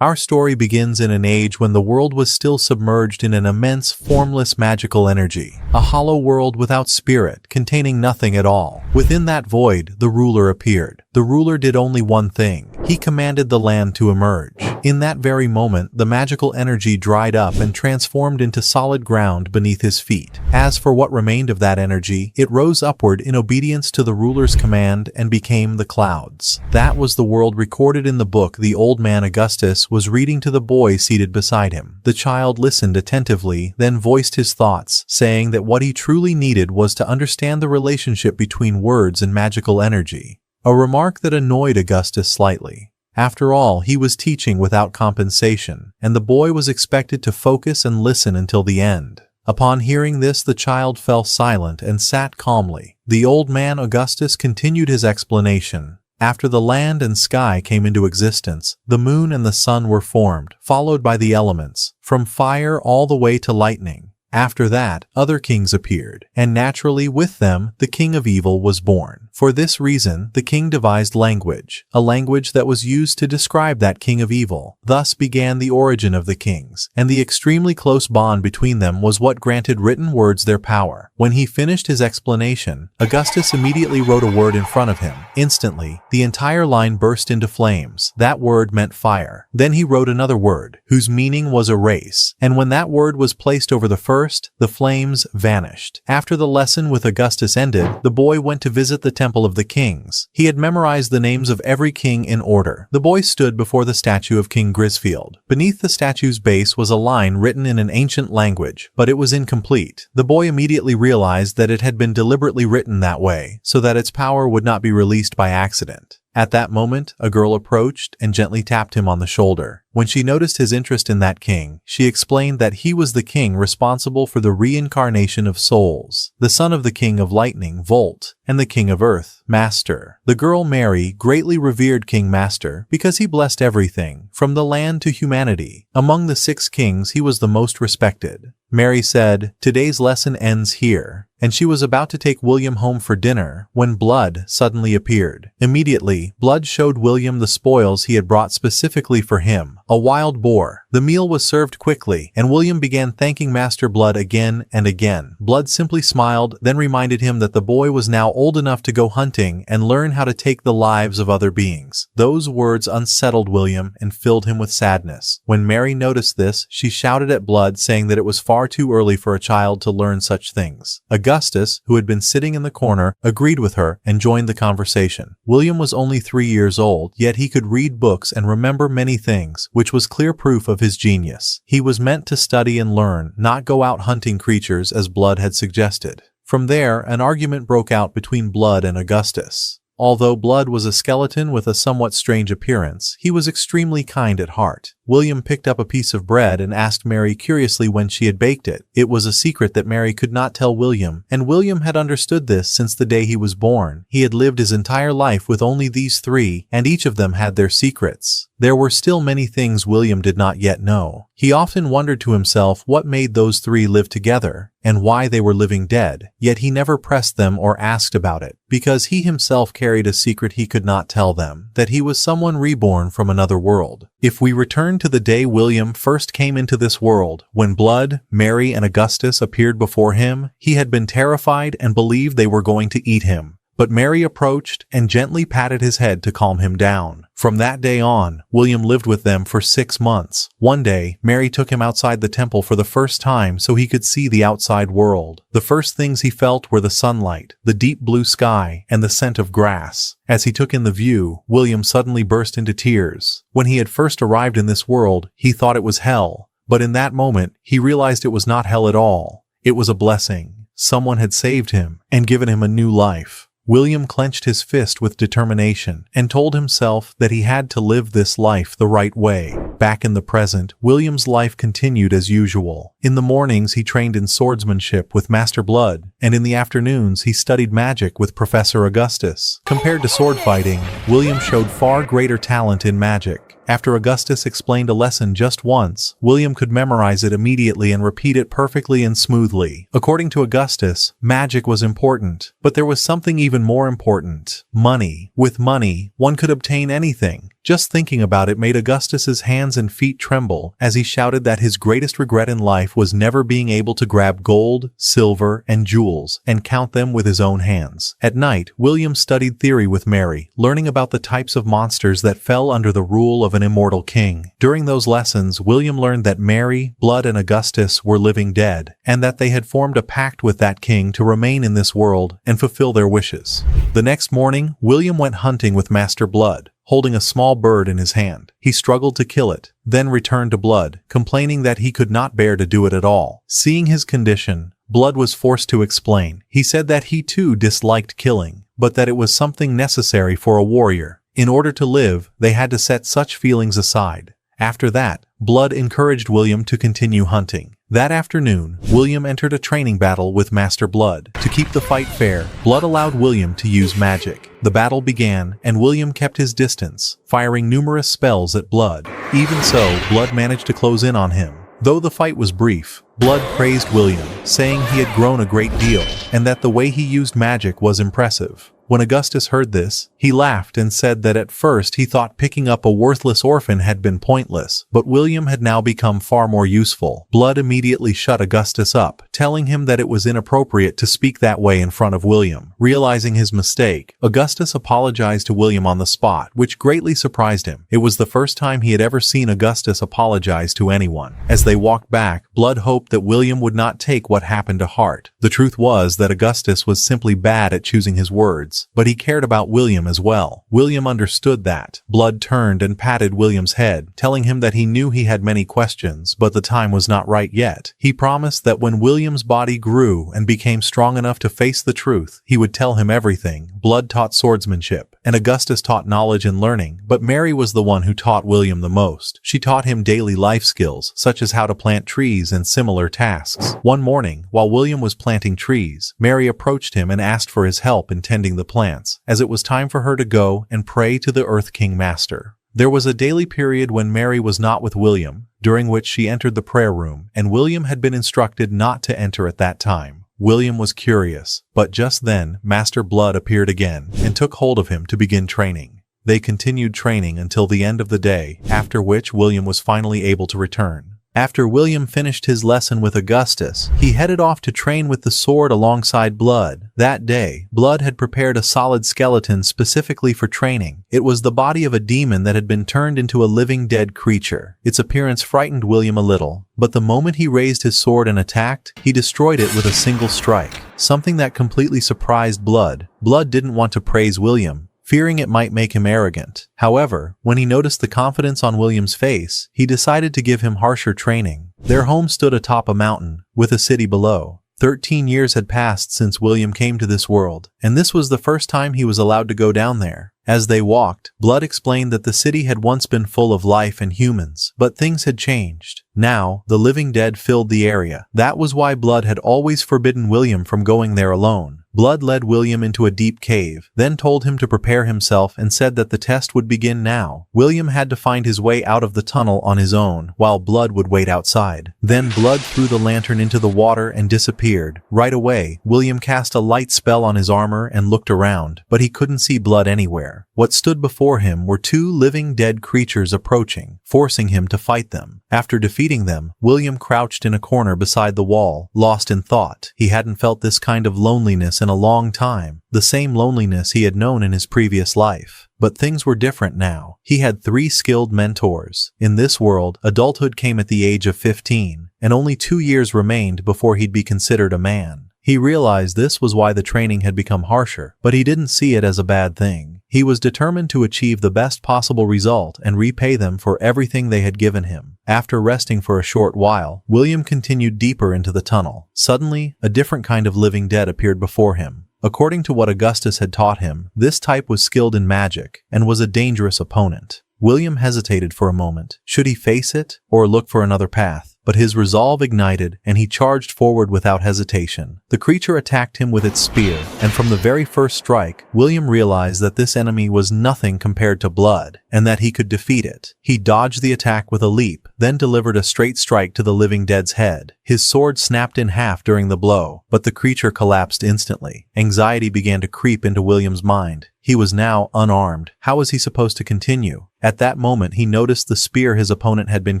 Our story begins in an age when the world was still submerged in an immense, formless magical energy. A hollow world without spirit, containing nothing at all. Within that void, the ruler appeared. The ruler did only one thing. He commanded the land to emerge. In that very moment, the magical energy dried up and transformed into solid ground beneath his feet. As for what remained of that energy, it rose upward in obedience to the ruler's command and became the clouds. That was the world recorded in the book the old man Augustus was reading to the boy seated beside him. The child listened attentively, then voiced his thoughts, saying that what he truly needed was to understand the relationship between words and magical energy. A remark that annoyed Augustus slightly. After all, he was teaching without compensation, and the boy was expected to focus and listen until the end. Upon hearing this, the child fell silent and sat calmly. The old man Augustus continued his explanation. After the land and sky came into existence, the moon and the sun were formed, followed by the elements, from fire all the way to lightning. After that, other kings appeared, and naturally with them, the king of evil was born. For this reason, the king devised language, a language that was used to describe that king of evil. Thus began the origin of the kings, and the extremely close bond between them was what granted written words their power. When he finished his explanation, Augustus immediately wrote a word in front of him. Instantly, the entire line burst into flames. That word meant fire. Then he wrote another word, whose meaning was erase, and when that word was placed over the first, the flames vanished. After the lesson with Augustus ended, the boy went to visit the temple of the kings. He had memorized the names of every king in order. The boy stood before the statue of King Grisfield. Beneath the statue's base was a line written in an ancient language, but it was incomplete. The boy immediately realized that it had been deliberately written that way, so that its power would not be released by accident. At that moment, a girl approached and gently tapped him on the shoulder. When she noticed his interest in that king, she explained that he was the king responsible for the reincarnation of souls, the son of the king of lightning, Volt, and the king of earth, Master. The girl Mary greatly revered King Master because he blessed everything, from the land to humanity. Among the 6 kings, he was the most respected. Mary said, "Today's lesson ends here," and she was about to take William home for dinner when Blood suddenly appeared. Immediately, Blood showed William the spoils he had brought specifically for him, a wild boar. The meal was served quickly, and William began thanking Master Blood again and again. Blood simply smiled, then reminded him that the boy was now old enough to go hunting and learn how to take the lives of other beings. Those words unsettled William and filled him with sadness. When Mary noticed this, she shouted at Blood, saying that it was far too early for a child to learn such things. Augustus, who had been sitting in the corner, agreed with her and joined the conversation. William was only 3 years old, yet he could read books and remember many things, which was clear proof of his genius. He was meant to study and learn, not go out hunting creatures as Blood had suggested. From there, an argument broke out between Blood and Augustus. Although Blood was a skeleton with a somewhat strange appearance, he was extremely kind at heart. William picked up a piece of bread and asked Mary curiously when she had baked it. It was a secret that Mary could not tell William, and William had understood this since the day he was born. He had lived his entire life with only these 3, and each of them had their secrets. There were still many things William did not yet know. He often wondered to himself what made those 3 live together, and why they were living dead, yet he never pressed them or asked about it, because he himself carried a secret he could not tell them, that he was someone reborn from another world. If we return to the day William first came into this world, when Blood, Mary, and Augustus appeared before him, he had been terrified and believed they were going to eat him. But Mary approached and gently patted his head to calm him down. From that day on, William lived with them for 6 months. One day, Mary took him outside the temple for the first time so he could see the outside world. The first things he felt were the sunlight, the deep blue sky, and the scent of grass. As he took in the view, William suddenly burst into tears. When he had first arrived in this world, he thought it was hell. But in that moment, he realized it was not hell at all. It was a blessing. Someone had saved him and given him a new life. William clenched his fist with determination and told himself that he had to live this life the right way. Back in the present, William's life continued as usual. In the mornings, he trained in swordsmanship with Master Blood, and in the afternoons, he studied magic with Professor Augustus. Compared to sword fighting, William showed far greater talent in magic. After Augustus explained a lesson just once, William could memorize it immediately and repeat it perfectly and smoothly. According to Augustus, magic was important, but there was something even more important: money. With money, one could obtain anything, Just thinking about it made Augustus's hands and feet tremble as he shouted that his greatest regret in life was never being able to grab gold, silver, and jewels and count them with his own hands. At night, William studied theory with Mary, learning about the types of monsters that fell under the rule of an immortal king. During those lessons, William learned that Mary, Blood, and Augustus were living dead, and that they had formed a pact with that king to remain in this world and fulfill their wishes. The next morning, William went hunting with Master Blood, holding a small bird in his hand. He struggled to kill it, then returned to Blood, complaining that he could not bear to do it at all. Seeing his condition, Blood was forced to explain. He said that he too disliked killing, but that it was something necessary for a warrior. In order to live, they had to set such feelings aside. After that, Blood encouraged William to continue hunting. That afternoon, William entered a training battle with Master Blood. To keep the fight fair, Blood allowed William to use magic. The battle began, and William kept his distance, firing numerous spells at Blood. Even so, Blood managed to close in on him. Though the fight was brief, Blood praised William, saying he had grown a great deal, and that the way he used magic was impressive. When Augustus heard this, he laughed and said that at first he thought picking up a worthless orphan had been pointless, but William had now become far more useful. Blood immediately shut Augustus up, telling him that it was inappropriate to speak that way in front of William. Realizing his mistake, Augustus apologized to William on the spot, which greatly surprised him. It was the first time he had ever seen Augustus apologize to anyone. As they walked back, Blood hoped that William would not take what happened to heart. The truth was that Augustus was simply bad at choosing his words, but he cared about William as well. William understood that. Blood turned and patted William's head, telling him that he knew he had many questions, but the time was not right yet. He promised that when William's body grew and became strong enough to face the truth, he would tell him everything. Blood taught swordsmanship, and Augustus taught knowledge and learning, but Mary was the one who taught William the most. She taught him daily life skills, such as how to plant trees and similar tasks. One morning, while William was planting trees, Mary approached him and asked for his help in tending the plants, as it was time for her to go and pray to the Earth King Master. There was a daily period when Mary was not with William, during which she entered the prayer room, and William had been instructed not to enter at that time. William was curious, but just then, Master Blood appeared again and took hold of him to begin training. They continued training until the end of the day, after which William was finally able to return. After William finished his lesson with Augustus, he headed off to train with the sword alongside Blood. That day, Blood had prepared a solid skeleton specifically for training. It was the body of a demon that had been turned into a living dead creature. Its appearance frightened William a little, but the moment he raised his sword and attacked, he destroyed it with a single strike, something that completely surprised Blood. Blood didn't want to praise William, fearing it might make him arrogant. However, when he noticed the confidence on William's face, he decided to give him harsher training. Their home stood atop a mountain, with a city below. 13 years had passed since William came to this world, and this was the first time he was allowed to go down there. As they walked, Blood explained that the city had once been full of life and humans, but things had changed. Now, the living dead filled the area. That was why Blood had always forbidden William from going there alone. Blood led William into a deep cave, then told him to prepare himself and said that the test would begin now. William had to find his way out of the tunnel on his own, while Blood would wait outside. Then Blood threw the lantern into the water and disappeared. Right away, William cast a light spell on his armor and looked around, but he couldn't see Blood anywhere. What stood before him were two living dead creatures approaching, forcing him to fight them. After defeating them, William crouched in a corner beside the wall, lost in thought. He hadn't felt this kind of loneliness in a long time, the same loneliness he had known in his previous life. But things were different now. He had 3 skilled mentors. In this world, adulthood came at the age of 15, and only 2 years remained before he'd be considered a man. He realized this was why the training had become harsher, but he didn't see it as a bad thing. He was determined to achieve the best possible result and repay them for everything they had given him. After resting for a short while, William continued deeper into the tunnel. Suddenly, a different kind of living dead appeared before him. According to what Augustus had taught him, this type was skilled in magic and was a dangerous opponent. William hesitated for a moment. Should he face it or look for another path? But his resolve ignited, and he charged forward without hesitation. The creature attacked him with its spear, and from the very first strike, William realized that this enemy was nothing compared to Blood, and that he could defeat it. He dodged the attack with a leap, then delivered a straight strike to the living dead's head. His sword snapped in half during the blow, but the creature collapsed instantly. Anxiety began to creep into William's mind. He was now unarmed. How was he supposed to continue? At that moment he noticed the spear his opponent had been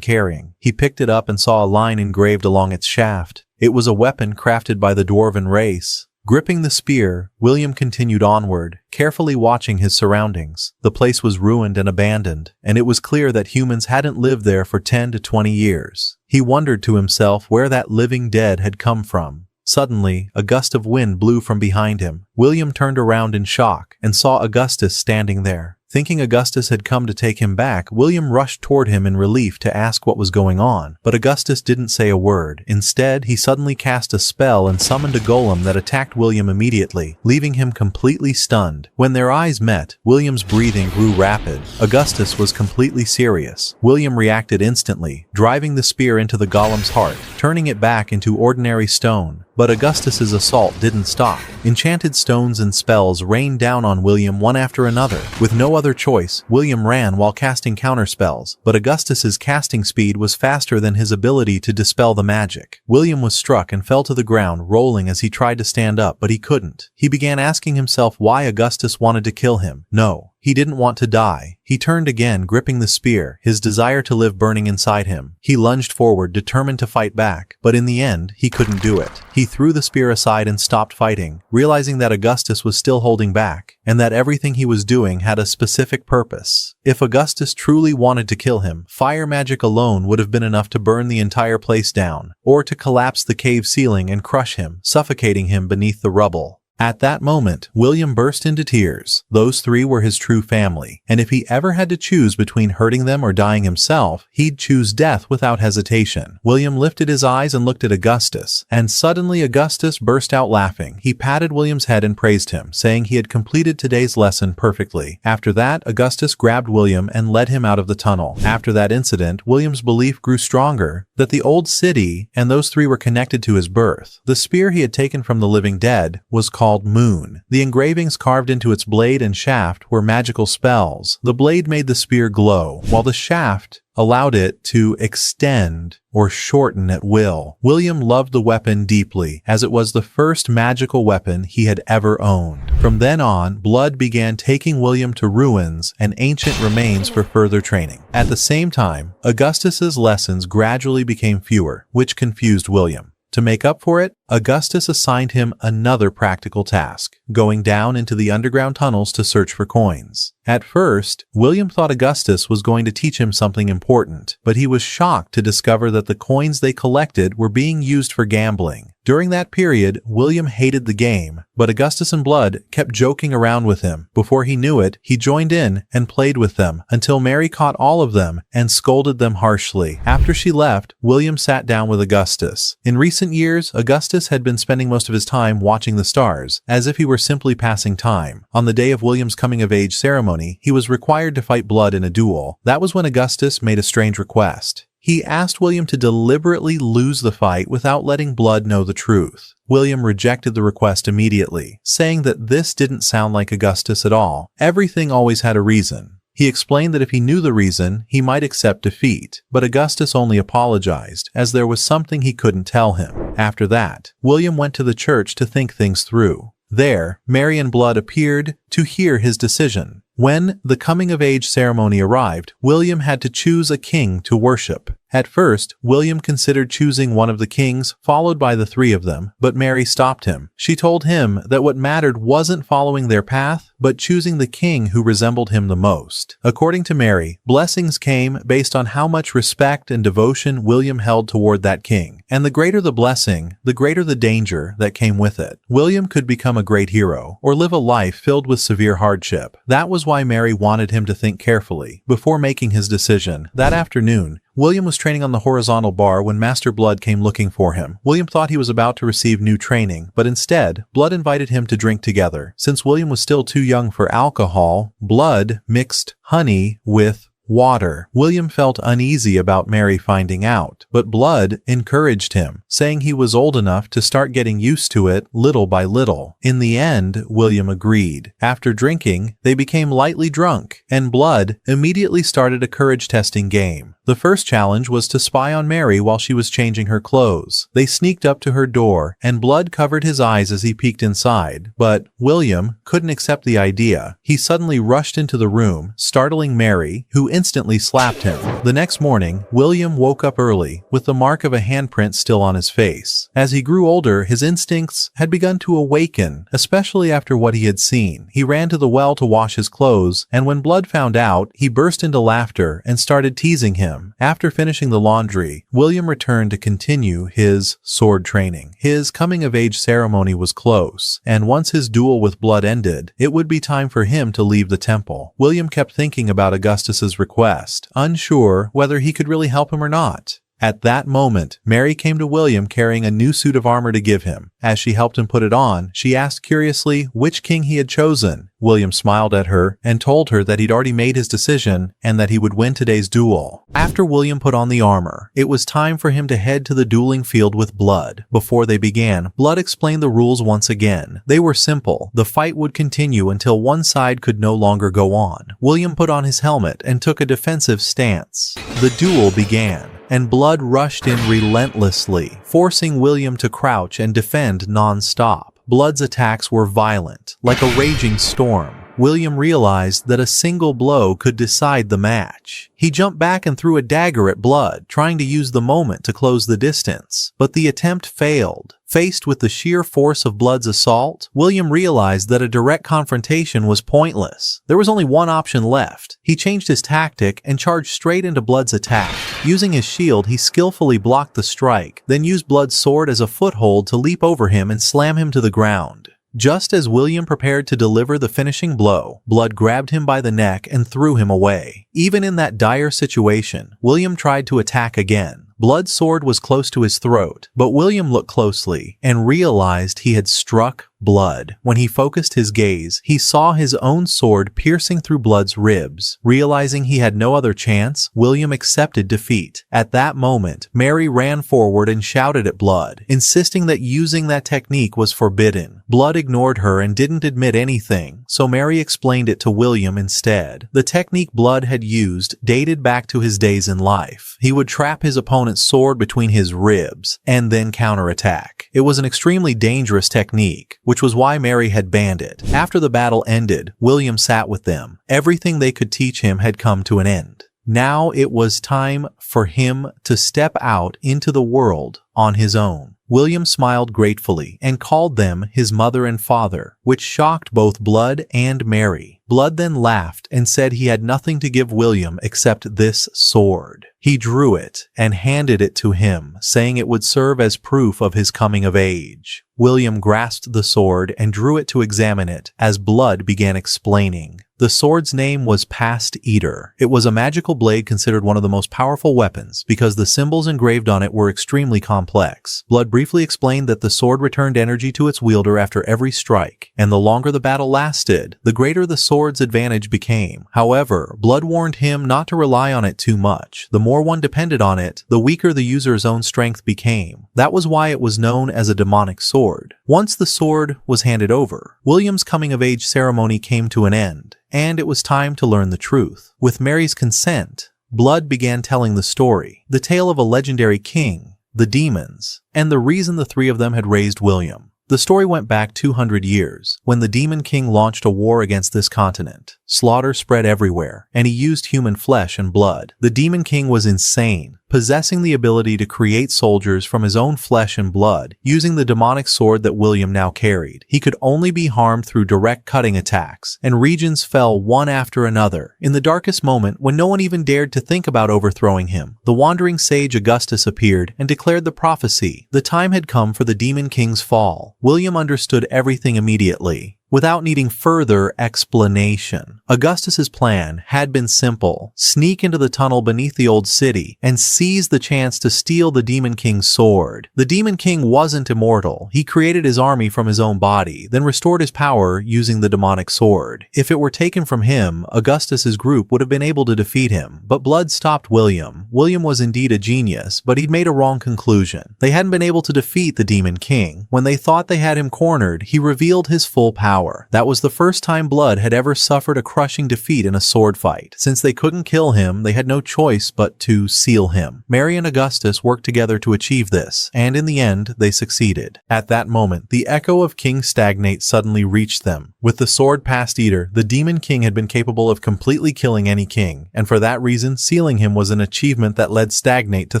carrying. He picked it up and saw a line engraved along its shaft. It was a weapon crafted by the dwarven race. Gripping the spear, William continued onward, carefully watching his surroundings. The place was ruined and abandoned, and it was clear that humans hadn't lived there for 10 to 20 years. He wondered to himself where that living dead had come from. Suddenly, a gust of wind blew from behind him. William turned around in shock and saw Augustus standing there. Thinking Augustus had come to take him back, William rushed toward him in relief to ask what was going on. But Augustus didn't say a word. Instead, he suddenly cast a spell and summoned a golem that attacked William immediately, leaving him completely stunned. When their eyes met, William's breathing grew rapid. Augustus was completely serious. William reacted instantly, driving the spear into the golem's heart, turning it back into ordinary stone. But Augustus's assault didn't stop. Enchanted stones and spells rained down on William one after another. With no other choice, William ran while casting counterspells, but Augustus's casting speed was faster than his ability to dispel the magic. William was struck and fell to the ground, rolling as he tried to stand up, but he couldn't. He began asking himself why Augustus wanted to kill him. No, he didn't want to die. He turned again, gripping the spear, his desire to live burning inside him. He lunged forward, determined to fight back, but in the end, he couldn't do it. He threw the spear aside and stopped fighting, realizing that Augustus was still holding back, and that everything he was doing had a specific purpose. If Augustus truly wanted to kill him, fire magic alone would have been enough to burn the entire place down, or to collapse the cave ceiling and crush him, suffocating him beneath the rubble. At that moment, William burst into tears. Those three were his true family, and if he ever had to choose between hurting them or dying himself, he'd choose death without hesitation. William lifted his eyes and looked at Augustus, and suddenly Augustus burst out laughing. He patted William's head and praised him, saying he had completed today's lesson perfectly. After that, Augustus grabbed William and led him out of the tunnel. After that incident, William's belief grew stronger that the old city and those three were connected to his birth. The spear he had taken from the living dead was called Moon. The engravings carved into its blade and shaft were magical spells. The blade made the spear glow, while the shaft allowed it to extend or shorten at will. William loved the weapon deeply, as it was the first magical weapon he had ever owned. From then on, Blood began taking William to ruins and ancient remains for further training. At the same time, Augustus's lessons gradually became fewer, which confused William. To make up for it, Augustus assigned him another practical task, going down into the underground tunnels to search for coins. At first, William thought Augustus was going to teach him something important, but he was shocked to discover that the coins they collected were being used for gambling. During that period, William hated the game, but Augustus and Blood kept joking around with him. Before he knew it, he joined in and played with them until Mary caught all of them and scolded them harshly. After she left, William sat down with Augustus. In recent years, Augustus had been spending most of his time watching the stars, as if he were simply passing time. On the day of William's coming-of-age ceremony, he was required to fight Blood in a duel. That was when Augustus made a strange request. He asked William to deliberately lose the fight without letting Blood know the truth. William rejected the request immediately, saying that this didn't sound like Augustus at all. Everything always had a reason. He explained that if he knew the reason, he might accept defeat, but Augustus only apologized, as there was something he couldn't tell him. After that, William went to the church to think things through. There, Mary and Blood appeared to hear his decision. When the coming-of-age ceremony arrived, William had to choose a king to worship. At first, William considered choosing one of the kings, followed by the three of them, but Mary stopped him. She told him that what mattered wasn't following their path, but choosing the king who resembled him the most. According to Mary, blessings came based on how much respect and devotion William held toward that king, and the greater the blessing, the greater the danger that came with it. William could become a great hero, or live a life filled with severe hardship. That was why Mary wanted him to think carefully before making his decision. That afternoon, William was training on the horizontal bar when Master Blood came looking for him. William thought he was about to receive new training, but instead, Blood invited him to drink together. Since William was still too young for alcohol, Blood mixed honey with water. William felt uneasy about Mary finding out, but Blood encouraged him, saying he was old enough to start getting used to it little by little. In the end, William agreed. After drinking, they became lightly drunk, and Blood immediately started a courage testing game. The The first challenge was to spy on Mary while she was changing her clothes. They sneaked up to her door, and blood covered his eyes as he peeked inside. But William couldn't accept the idea. He suddenly rushed into the room, startling Mary, who instantly slapped him. The next morning, William woke up early, with the mark of a handprint still on his face. As he grew older, his instincts had begun to awaken, especially after what he had seen. He ran to the well to wash his clothes, and when Blood found out, he burst into laughter and started teasing him. After finishing the laundry, William returned to continue his sword training. His coming-of-age ceremony was close, and once his duel with Blood ended, it would be time for him to leave the temple. William kept thinking about Augustus's request, unsure whether he could really help him or not. At that moment, Mary came to William carrying a new suit of armor to give him. As she helped him put it on, she asked curiously which king he had chosen. William smiled at her and told her that he'd already made his decision and that he would win today's duel. After William put on the armor, it was time for him to head to the dueling field with Blood. Before they began, Blood explained the rules once again. They were simple. The fight would continue until one side could no longer go on. William put on his helmet and took a defensive stance. The duel began, and Blood rushed in relentlessly, forcing William to crouch and defend non-stop. Blood's attacks were violent, like a raging storm. William realized that a single blow could decide the match. He jumped back and threw a dagger at Blood, trying to use the moment to close the distance. But the attempt failed. Faced with the sheer force of Blood's assault, William realized that a direct confrontation was pointless. There was only one option left. He changed his tactic and charged straight into Blood's attack. Using his shield, he skillfully blocked the strike, then used Blood's sword as a foothold to leap over him and slam him to the ground. Just as William prepared to deliver the finishing blow, Blood grabbed him by the neck and threw him away. Even in that dire situation, William tried to attack again. Blood's sword was close to his throat, but William looked closely and realized he had struck Blood. When he focused his gaze, he saw his own sword piercing through Blood's ribs. Realizing he had no other chance, William accepted defeat. At that moment, Mary ran forward and shouted at Blood, insisting that using that technique was forbidden. Blood ignored her and didn't admit anything, so Mary explained it to William instead. The technique Blood had used dated back to his days in life. He would trap his opponent's sword between his ribs and then counterattack. It was an extremely dangerous technique, which was why Mary had banned it. After the battle ended, William sat with them. Everything they could teach him had come to an end. Now it was time for him to step out into the world on his own. William smiled gratefully and called them his mother and father, which shocked both Blood and Mary. Blood then laughed and said he had nothing to give William except this sword. He drew it and handed it to him, saying it would serve as proof of his coming of age. William grasped the sword and drew it to examine it as Blood began explaining. The sword's name was Past Eater. It was a magical blade considered one of the most powerful weapons because the symbols engraved on it were extremely complex. Blood briefly explained that the sword returned energy to its wielder after every strike, and the longer the battle lasted, the greater the sword's advantage became. However, Blood warned him not to rely on it too much. The more one depended on it, the weaker the user's own strength became. That was why it was known as a demonic sword. Once the sword was handed over, William's coming-of-age ceremony came to an end, and it was time to learn the truth. With Mary's consent, Blood began telling the story, the tale of a legendary king, the demons, and the reason the three of them had raised William. The story went back 200 years, when the Demon King launched a war against this continent. Slaughter spread everywhere, and he used human flesh and blood. The Demon King was insane, possessing the ability to create soldiers from his own flesh and blood, using the demonic sword that William now carried. He could only be harmed through direct cutting attacks, and regions fell one after another. In the darkest moment, when no one even dared to think about overthrowing him, the wandering sage Augustus appeared and declared the prophecy. The time had come for the Demon King's fall. William understood everything immediately, without needing further explanation. Augustus's plan had been simple: sneak into the tunnel beneath the old city and seize the chance to steal the Demon King's sword. The Demon King wasn't immortal. He created his army from his own body, then restored his power using the demonic sword. If it were taken from him, Augustus's group would have been able to defeat him, but Blood stopped William. William was indeed a genius, but he'd made a wrong conclusion. They hadn't been able to defeat the Demon King. When they thought they had him cornered, he revealed his full power. power. That was the first time Blood had ever suffered a crushing defeat in a sword fight. Since they couldn't kill him, they had no choice but to seal him. Mary and Augustus worked together to achieve this, and in the end, they succeeded. At that moment, the echo of King Stagnate suddenly reached them. With the sword past Eater, the Demon King had been capable of completely killing any king, and for that reason, sealing him was an achievement that led Stagnate to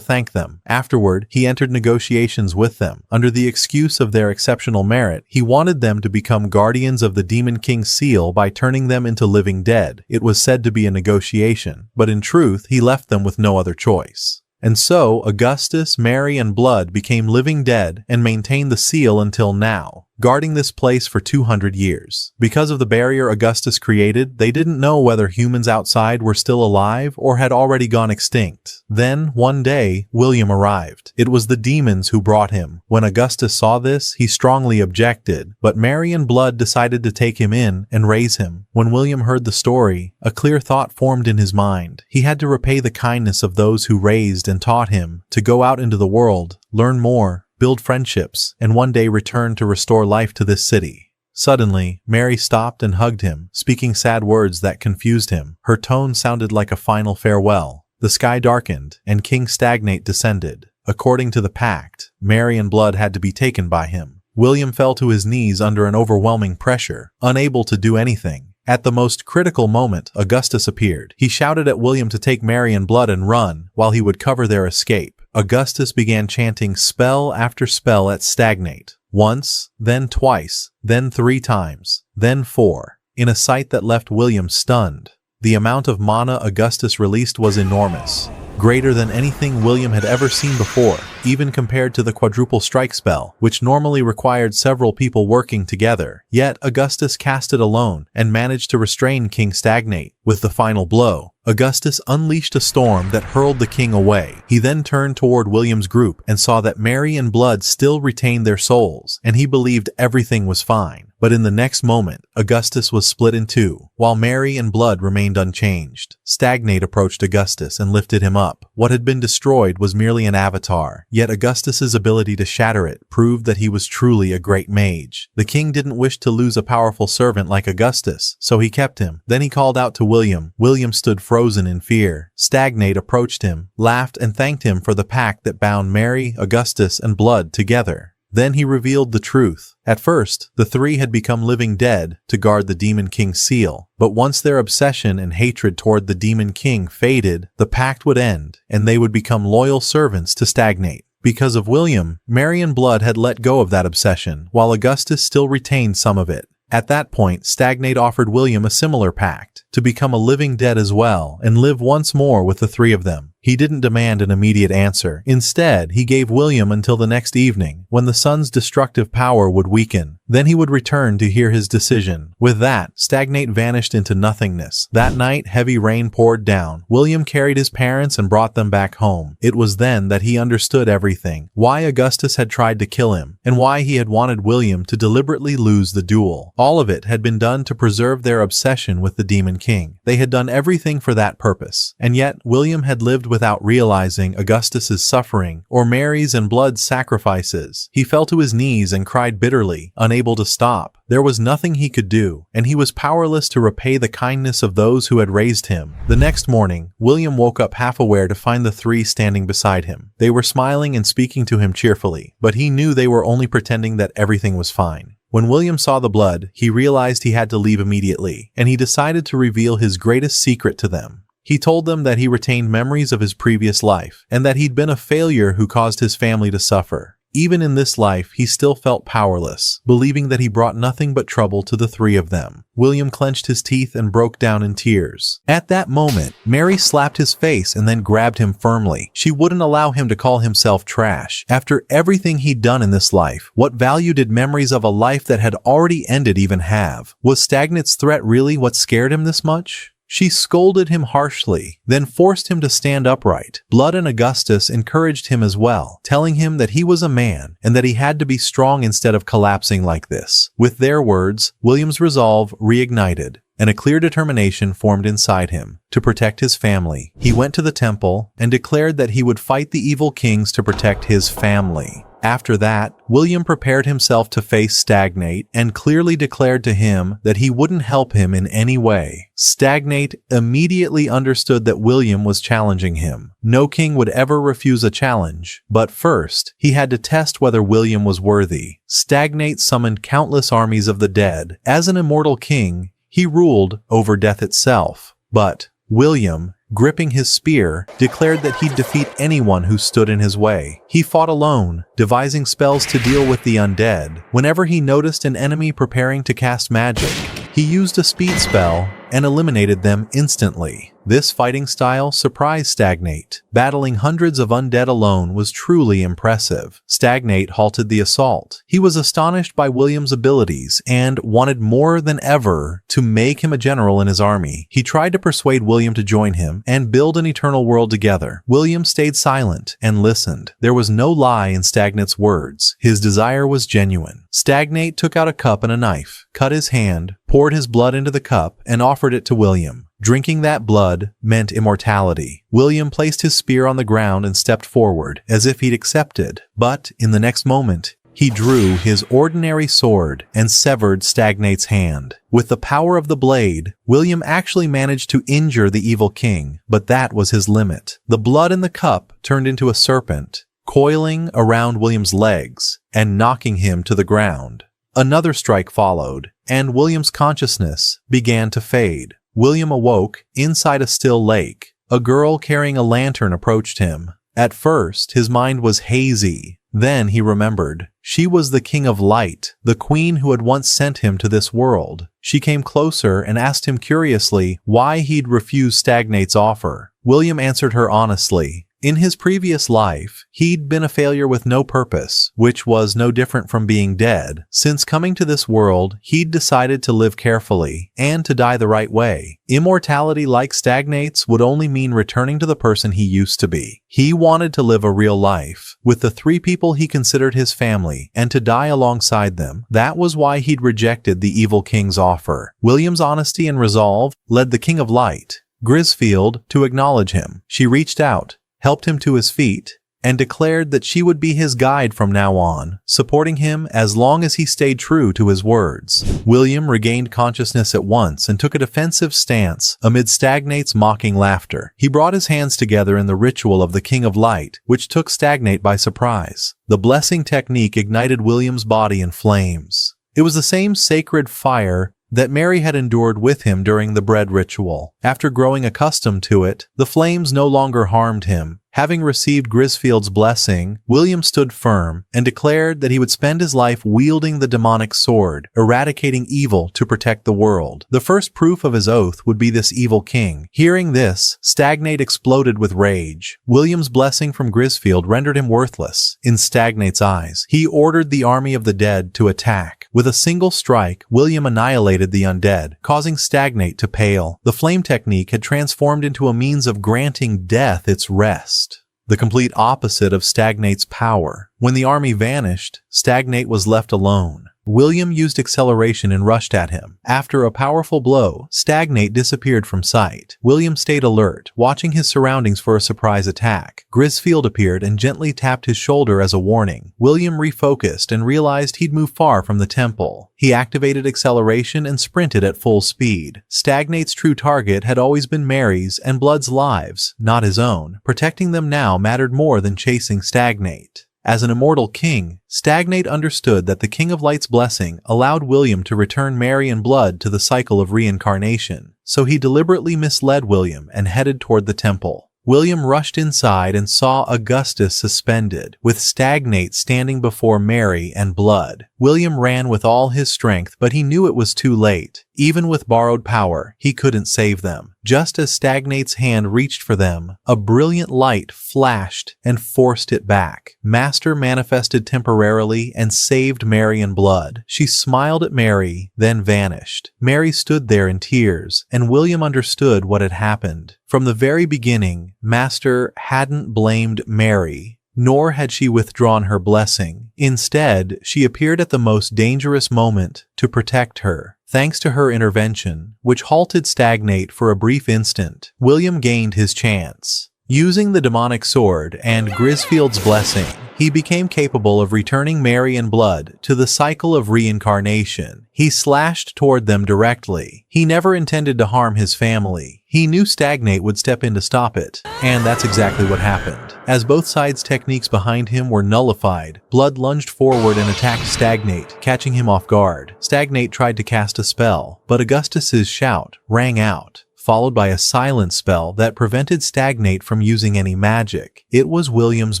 thank them. Afterward, he entered negotiations with them. Under the excuse of their exceptional merit, he wanted them to become guardians of the Demon King's seal by turning them into living dead. It was said to be a negotiation, but in truth, he left them with no other choice. And so, Augustus, Mary, and Blood became living dead and maintained the seal until now, guarding this place for 200 years. Because of the barrier Augustus created, they didn't know whether humans outside were still alive or had already gone extinct. Then, one day, William arrived. It was the demons who brought him. When Augustus saw this, he strongly objected, but Mary and Blood decided to take him in and raise him. When William heard the story, a clear thought formed in his mind. He had to repay the kindness of those who raised and taught him, to go out into the world, learn more, build friendships, and one day return to restore life to this city. Suddenly, Mary stopped and hugged him, speaking sad words that confused him. Her tone sounded like a final farewell. The sky darkened, and King Stagnate descended. According to the pact, Mary and Blood had to be taken by him. William fell to his knees under an overwhelming pressure, unable to do anything. At the most critical moment, Augustus appeared. He shouted at William to take Mary and Blood and run, while he would cover their escape. Augustus began chanting spell after spell at Stagnate. Once, then twice, then 3 times, then 4. In a sight that left William stunned. The amount of mana Augustus released was enormous. Greater than anything William had ever seen before, even compared to the quadruple strike spell, which normally required several people working together. Yet Augustus cast it alone and managed to restrain King Stagnate. With the final blow, Augustus unleashed a storm that hurled the king away. He then turned toward William's group and saw that Mary and Blood still retained their souls, and he believed everything was fine. But in the next moment, Augustus was split in two, while Mary and Blood remained unchanged. Stagnate approached Augustus and lifted him up. What had been destroyed was merely an avatar, yet Augustus's ability to shatter it proved that he was truly a great mage. The king didn't wish to lose a powerful servant like Augustus, so he kept him. Then he called out to William. William stood frozen in fear. Stagnate approached him, laughed, and thanked him for the pact that bound Mary, Augustus, and Blood together. Then he revealed the truth. At first, the 3 had become living dead to guard the Demon King's seal. But once their obsession and hatred toward the Demon King faded, the pact would end, and they would become loyal servants to Stagnate. Because of William, Mary and Blood had let go of that obsession, while Augustus still retained some of it. At that point, Stagnate offered William a similar pact, to become a living dead as well and live once more with the 3 of them. He didn't demand an immediate answer. Instead, he gave William until the next evening, when the sun's destructive power would weaken. Then he would return to hear his decision. With that, Stagnate vanished into nothingness. That night, heavy rain poured down. William carried his parents and brought them back home. It was then that he understood everything. Why Augustus had tried to kill him, and why he had wanted William to deliberately lose the duel. All of it had been done to preserve their obsession with the Demon King. They had done everything for that purpose. And yet, William had lived without realizing Augustus's suffering or Mary's and Blood's sacrifices. He fell to his knees and cried bitterly, unable to stop. There was nothing he could do, and he was powerless to repay the kindness of those who had raised him. The next morning, William woke up half aware to find the 3 standing beside him. They were smiling and speaking to him cheerfully, but he knew they were only pretending that everything was fine. When William saw the blood, he realized he had to leave immediately, and he decided to reveal his greatest secret to them. He told them that he retained memories of his previous life, and that he'd been a failure who caused his family to suffer. Even in this life, he still felt powerless, believing that he brought nothing but trouble to the 3 of them. William clenched his teeth and broke down in tears. At that moment, Mary slapped his face and then grabbed him firmly. She wouldn't allow him to call himself trash. After everything he'd done in this life, what value did memories of a life that had already ended even have? Was Stagnate's threat really what scared him this much? She scolded him harshly, then forced him to stand upright. Blood and Augustus encouraged him as well, telling him that he was a man and that he had to be strong instead of collapsing like this. With their words, William's resolve reignited, and a clear determination formed inside him to protect his family. He went to the temple and declared that he would fight the evil kings to protect his family. After that, William prepared himself to face Stagnate and clearly declared to him that he wouldn't help him in any way. Stagnate immediately understood that William was challenging him. No king would ever refuse a challenge, but first, he had to test whether William was worthy. Stagnate summoned countless armies of the dead. As an immortal king, he ruled over death itself. But William, gripping his spear, declared that he'd defeat anyone who stood in his way. He fought alone, devising spells to deal with the undead. Whenever he noticed an enemy preparing to cast magic, he used a speed spell and eliminated them instantly. This fighting style surprised Stagnate. Battling hundreds of undead alone was truly impressive. Stagnate halted the assault. He was astonished by William's abilities and wanted more than ever to make him a general in his army. He tried to persuade William to join him and build an eternal world together. William stayed silent and listened. There was no lie in Stagnate's words. His desire was genuine. Stagnate took out a cup and a knife, cut his hand, poured his blood into the cup, and offered it to William. Drinking that blood meant immortality. William placed his spear on the ground and stepped forward, as if he'd accepted. But in the next moment, he drew his ordinary sword and severed Stagnate's hand. With the power of the blade, William actually managed to injure the evil king, but that was his limit. The blood in the cup turned into a serpent, coiling around William's legs and knocking him to the ground. Another strike followed, and William's consciousness began to fade. William awoke inside a still lake. A girl carrying a lantern approached him. At first, his mind was hazy. Then he remembered. She was the King of Light, the queen who had once sent him to this world. She came closer and asked him curiously why he'd refused Stagnate's offer. William answered her honestly. In his previous life, he'd been a failure with no purpose, which was no different from being dead. Since coming to this world, he'd decided to live carefully and to die the right way. Immortality like Stagnate's would only mean returning to the person he used to be. He wanted to live a real life with the three people he considered his family and to die alongside them. That was why he'd rejected the evil king's offer. William's honesty and resolve led the King of Light, Grisfield, to acknowledge him. She reached out, helped him to his feet, and declared that she would be his guide from now on, supporting him as long as he stayed true to his words. William regained consciousness at once and took a defensive stance amid Stagnate's mocking laughter. He brought his hands together in the ritual of the King of Light, which took Stagnate by surprise. The blessing technique ignited William's body in flames. It was the same sacred fire that Mary had endured with him during the bread ritual. After growing accustomed to it, the flames no longer harmed him. Having received Grisfield's blessing, William stood firm and declared that he would spend his life wielding the demonic sword, eradicating evil to protect the world. The first proof of his oath would be this evil king. Hearing this, Stagnate exploded with rage. William's blessing from Grisfield rendered him worthless in Stagnate's eyes. He ordered the army of the dead to attack. With a single strike, William annihilated the undead, causing Stagnate to pale. The flame technique had transformed into a means of granting death its rest. The complete opposite of Stagnate's power. When the army vanished, Stagnate was left alone. William used acceleration and rushed at him. After a powerful blow, Stagnate disappeared from sight. William stayed alert, watching his surroundings for a surprise attack. Grisfield appeared and gently tapped his shoulder as a warning. William refocused and realized he'd moved far from the temple. He activated acceleration and sprinted at full speed. Stagnate's true target had always been Mary's and Blood's lives, not his own. Protecting them now mattered more than chasing Stagnate. As an immortal king, Stagnate understood that the King of Light's blessing allowed William to return Mary and Blood to the cycle of reincarnation, so he deliberately misled William and headed toward the temple. William rushed inside and saw Augustus suspended, with Stagnate standing before Mary and Blood. William ran with all his strength, but he knew it was too late. Even with borrowed power, he couldn't save them. Just as Stagnate's hand reached for them, a brilliant light flashed and forced it back. Master manifested temporarily and saved Mary and Blood. She smiled at Mary, then vanished. Mary stood there in tears, and William understood what had happened. From the very beginning, Master hadn't blamed Mary, nor had she withdrawn her blessing. Instead, she appeared at the most dangerous moment to protect her. Thanks to her intervention, which halted Stagnate for a brief instant, William gained his chance. Using the demonic sword and Grisfield's blessing, he became capable of returning Mary and Blood to the cycle of reincarnation. He slashed toward them directly. He never intended to harm his family. He knew Stagnate would step in to stop it, and that's exactly what happened. As both sides' techniques behind him were nullified, Blood lunged forward and attacked Stagnate, catching him off guard. Stagnate tried to cast a spell, but Augustus's shout rang out, followed by a silent spell that prevented Stagnate from using any magic. It was William's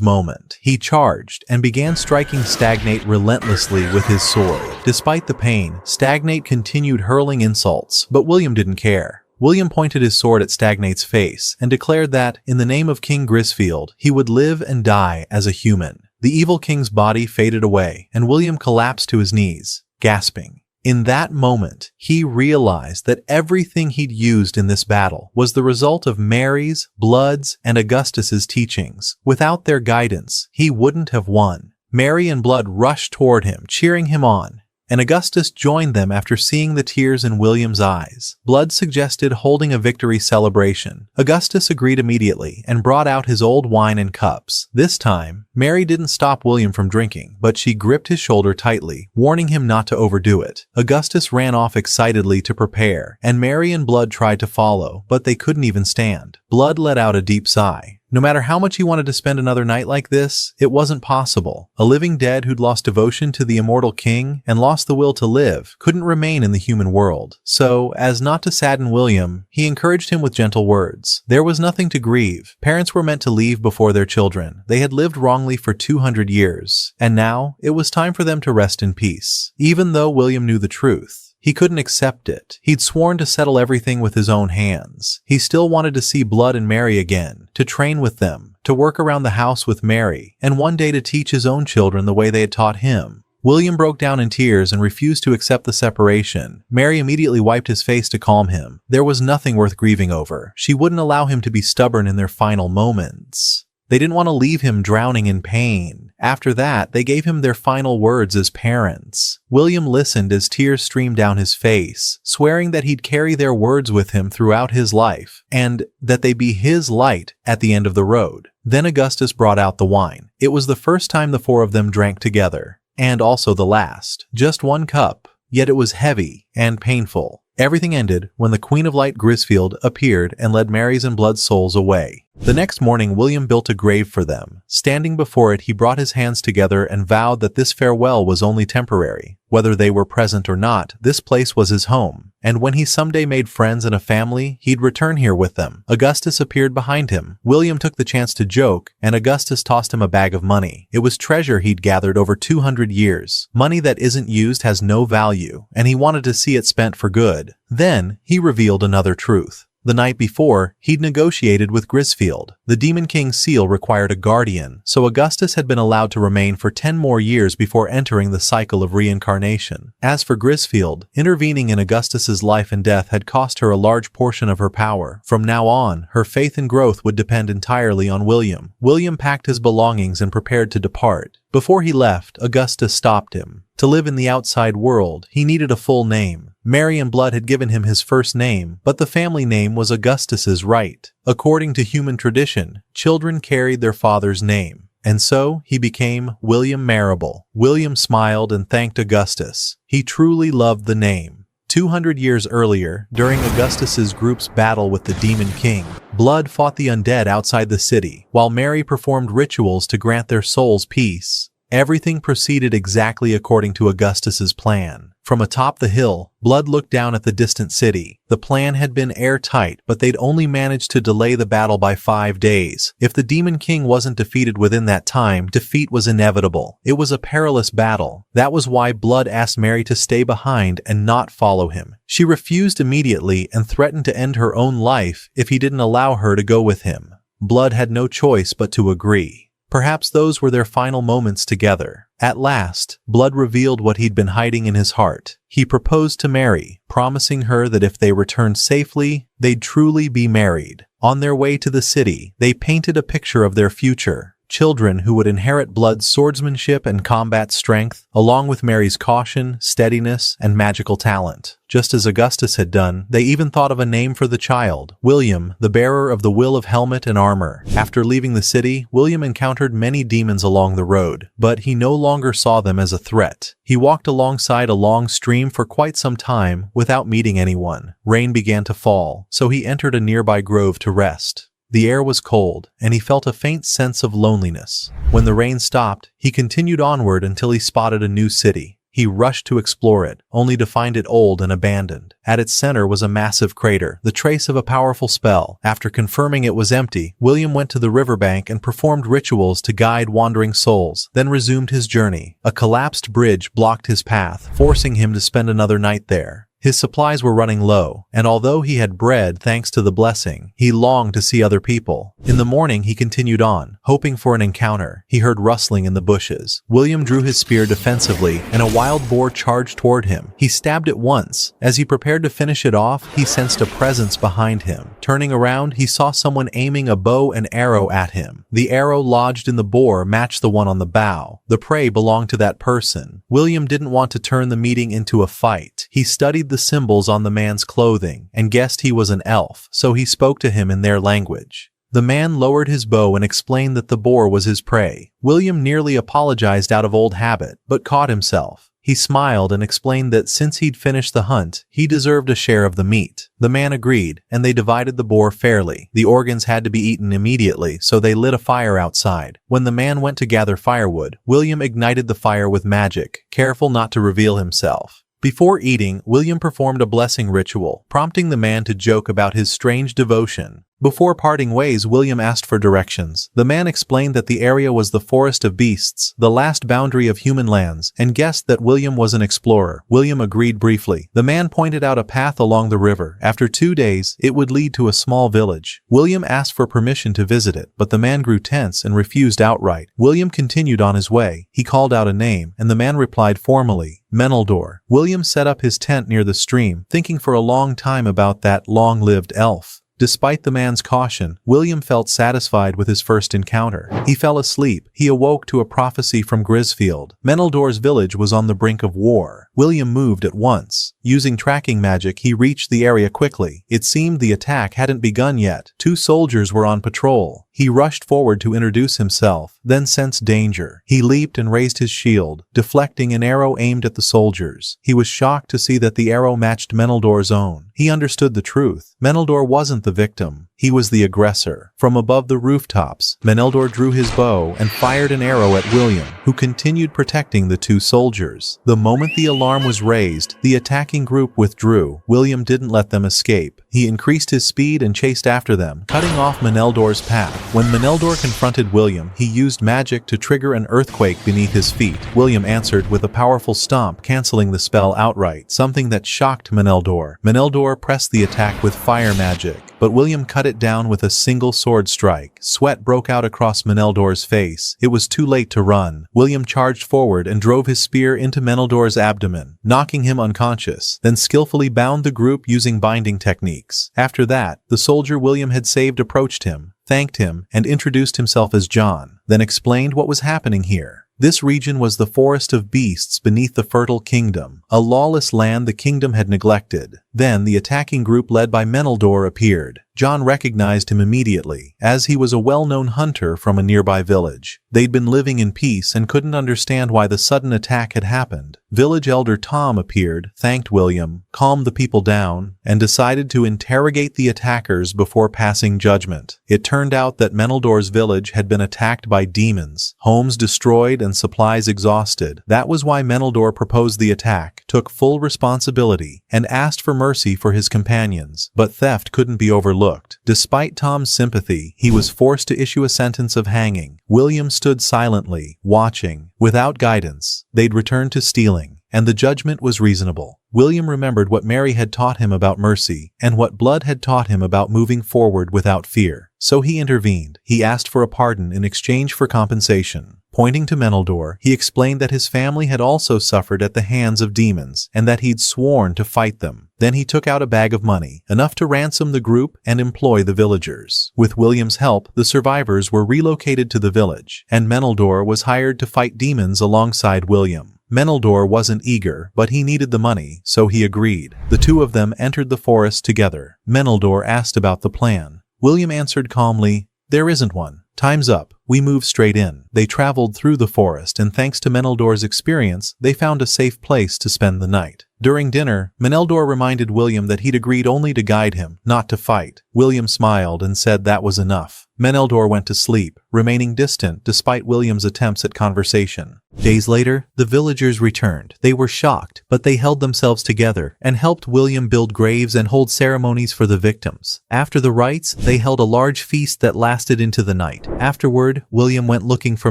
moment. He charged and began striking Stagnate relentlessly with his sword. Despite the pain, Stagnate continued hurling insults, but William didn't care. William pointed his sword at Stagnate's face and declared that, in the name of King Grisfield, he would live and die as a human. The evil king's body faded away, and William collapsed to his knees, gasping. In that moment, he realized that everything he'd used in this battle was the result of Mary's, Blood's, and Augustus's teachings. Without their guidance, he wouldn't have won. Mary and Blood rushed toward him, cheering him on, and Augustus joined them after seeing the tears in William's eyes. Blood suggested holding a victory celebration. Augustus agreed immediately and brought out his old wine and cups. This time, Mary didn't stop William from drinking, but she gripped his shoulder tightly, warning him not to overdo it. Augustus ran off excitedly to prepare, and Mary and Blood tried to follow, but they couldn't even stand. Blood let out a deep sigh. No matter how much he wanted to spend another night like this, it wasn't possible. A living dead who'd lost devotion to the immortal king and lost the will to live couldn't remain in the human world. So, as not to sadden William, he encouraged him with gentle words. There was nothing to grieve. Parents were meant to leave before their children. They had lived wrongly for 200 years, and now it was time for them to rest in peace. Even though William knew the truth, he couldn't accept it. He'd sworn to settle everything with his own hands. He still wanted to see Blood and Mary again, to train with them, to work around the house with Mary, and one day to teach his own children the way they had taught him. William broke down in tears and refused to accept the separation. Mary immediately wiped his face to calm him. There was nothing worth grieving over. She wouldn't allow him to be stubborn in their final moments. They didn't want to leave him drowning in pain. After that, they gave him their final words as parents. William listened as tears streamed down his face, swearing that he'd carry their words with him throughout his life, and that they be his light at the end of the road. Then Augustus brought out the wine. It was the first time the four of them drank together, and also the last. Just one cup, yet it was heavy and painful. Everything ended when the Queen of Light Grisfield appeared and led Mary's and Blood's souls away. The next morning, William built a grave for them. Standing before it, he brought his hands together and vowed that this farewell was only temporary. Whether they were present or not, this place was his home, and when he someday made friends and a family, he'd return here with them. Augustus appeared behind him. William took the chance to joke, and Augustus tossed him a bag of money. It was treasure he'd gathered over 200 years. Money that isn't used has no value, and he wanted to see it spent for good. Then, he revealed another truth. The night before, he'd negotiated with Grisfield. The Demon King's seal required a guardian, so Augustus had been allowed to remain for 10 more years before entering the cycle of reincarnation. As for Grisfield, intervening in Augustus's life and death had cost her a large portion of her power. From now on, her faith and growth would depend entirely on William. William packed his belongings and prepared to depart. Before he left, Augustus stopped him. To live in the outside world, he needed a full name. Mary and Blood had given him his first name, but the family name was Augustus's right. According to human tradition, children carried their father's name, and so he became William Marrable. William smiled and thanked Augustus. He truly loved the name. 200 years earlier, during Augustus's group's battle with the Demon King, Blood fought the undead outside the city, while Mary performed rituals to grant their souls peace. Everything proceeded exactly according to Augustus's plan. From atop the hill, Blood looked down at the distant city. The plan had been airtight, but they'd only managed to delay the battle by 5 days. If the Demon King wasn't defeated within that time, defeat was inevitable. It was a perilous battle. That was why Blood asked Mary to stay behind and not follow him. She refused immediately and threatened to end her own life if he didn't allow her to go with him. Blood had no choice but to agree. Perhaps those were their final moments together. At last, Blood revealed what he'd been hiding in his heart. He proposed to Mary, promising her that if they returned safely, they'd truly be married. On their way to the city, they painted a picture of their future. children who would inherit Blood's swordsmanship and combat strength, along with Mary's caution, steadiness, and magical talent. Just as Augustus had done, they even thought of a name for the child, William, the bearer of the will of helmet and armor. After leaving the city, William encountered many demons along the road, but he no longer saw them as a threat. He walked alongside a long stream for quite some time without meeting anyone. Rain began to fall, so he entered a nearby grove to rest. The air was cold, and he felt a faint sense of loneliness. When the rain stopped, he continued onward until he spotted a new city. He rushed to explore it, only to find it old and abandoned. At its center was a massive crater, the trace of a powerful spell. After confirming it was empty, William went to the riverbank and performed rituals to guide wandering souls, then resumed his journey. A collapsed bridge blocked his path, forcing him to spend another night there. His supplies were running low, and although he had bread thanks to the blessing, he longed to see other people. In the morning he continued on, hoping for an encounter. He heard rustling in the bushes. William drew his spear defensively, and a wild boar charged toward him. He stabbed it once. As he prepared to finish it off, he sensed a presence behind him. Turning around, he saw someone aiming a bow and arrow at him. The arrow lodged in the boar matched the one on the bow. The prey belonged to that person. William didn't want to turn the meeting into a fight. He studied the symbols on the man's clothing and guessed he was an elf, so he spoke to him in their language. The man lowered his bow and explained that the boar was his prey. William nearly apologized out of old habit, but caught himself. He smiled and explained that since he'd finished the hunt, he deserved a share of the meat. The man agreed, and they divided the boar fairly. The organs had to be eaten immediately, so they lit a fire outside. When the man went to gather firewood, William ignited the fire with magic, careful not to reveal himself. Before eating, William performed a blessing ritual, prompting the man to joke about his strange devotion. Before parting ways, William asked for directions. The man explained that the area was the Forest of Beasts, the last boundary of human lands, and guessed that William was an explorer. William agreed briefly. The man pointed out a path along the river. After 2 days, it would lead to a small village. William asked for permission to visit it, but the man grew tense and refused outright. William continued on his way. He called out a name, and the man replied formally, Meneldor. William set up his tent near the stream, thinking for a long time about that long-lived elf. Despite the man's caution, William felt satisfied with his first encounter. He fell asleep. He awoke to a prophecy from Grisfield. Meneldor's village was on the brink of war. William moved at once. Using tracking magic, he reached the area quickly. It seemed the attack hadn't begun yet. 2 soldiers were on patrol. He rushed forward to introduce himself, then sensed danger. He leaped and raised his shield, deflecting an arrow aimed at the soldiers. He was shocked to see that the arrow matched Meneldor's own. He understood the truth. Meneldor wasn't the victim. He was the aggressor. From above the rooftops, Meneldor drew his bow and fired an arrow at William, who continued protecting the 2 soldiers. The moment the alarm was raised, the attacking group withdrew. William didn't let them escape. He increased his speed and chased after them, cutting off Meneldor's path. When Meneldor confronted William, he used magic to trigger an earthquake beneath his feet. William answered with a powerful stomp, canceling the spell outright, something that shocked Meneldor. Meneldor pressed the attack with fire magic, but William cut it down with a single sword strike. Sweat broke out across Meneldor's face. It was too late to run. William charged forward and drove his spear into Meneldor's abdomen, knocking him unconscious, then skillfully bound the group using binding techniques. After that, the soldier William had saved approached him, thanked him, and introduced himself as John, then explained what was happening here. This region was the Forest of Beasts beneath the Fertile Kingdom, a lawless land the kingdom had neglected. Then the attacking group led by Meneldor appeared. John recognized him immediately, as he was a well-known hunter from a nearby village. They'd been living in peace and couldn't understand why the sudden attack had happened. Village elder Tom appeared, thanked William, calmed the people down, and decided to interrogate the attackers before passing judgment. It turned out that Meneldor's village had been attacked by demons, homes destroyed and supplies exhausted. That was why Meneldor proposed the attack, took full responsibility, and asked for mercy for his companions. But theft couldn't be overlooked. Despite Tom's sympathy, he was forced to issue a sentence of hanging. William stood silently, watching. Without guidance, they'd returned to stealing. and the judgment was reasonable. William remembered what Mary had taught him about mercy, and what blood had taught him about moving forward without fear. So he intervened. He asked for a pardon in exchange for compensation. Pointing to Meneldor, he explained that his family had also suffered at the hands of demons, and that he'd sworn to fight them. Then he took out a bag of money, enough to ransom the group and employ the villagers. With William's help, the survivors were relocated to the village, and Meneldor was hired to fight demons alongside William. Meneldor wasn't eager, but he needed the money, so he agreed. The two of them entered the forest together. Meneldor asked about the plan. William answered calmly, "There isn't one. Time's up. We move straight in." They traveled through the forest, and thanks to Meneldor's experience, they found a safe place to spend the night. During dinner, Meneldor reminded William that he'd agreed only to guide him, not to fight. William smiled and said that was enough. Meneldor went to sleep, remaining distant despite William's attempts at conversation. Days later, the villagers returned. They were shocked, but they held themselves together and helped William build graves and hold ceremonies for the victims. After the rites, they held a large feast that lasted into the night. Afterward, William went looking for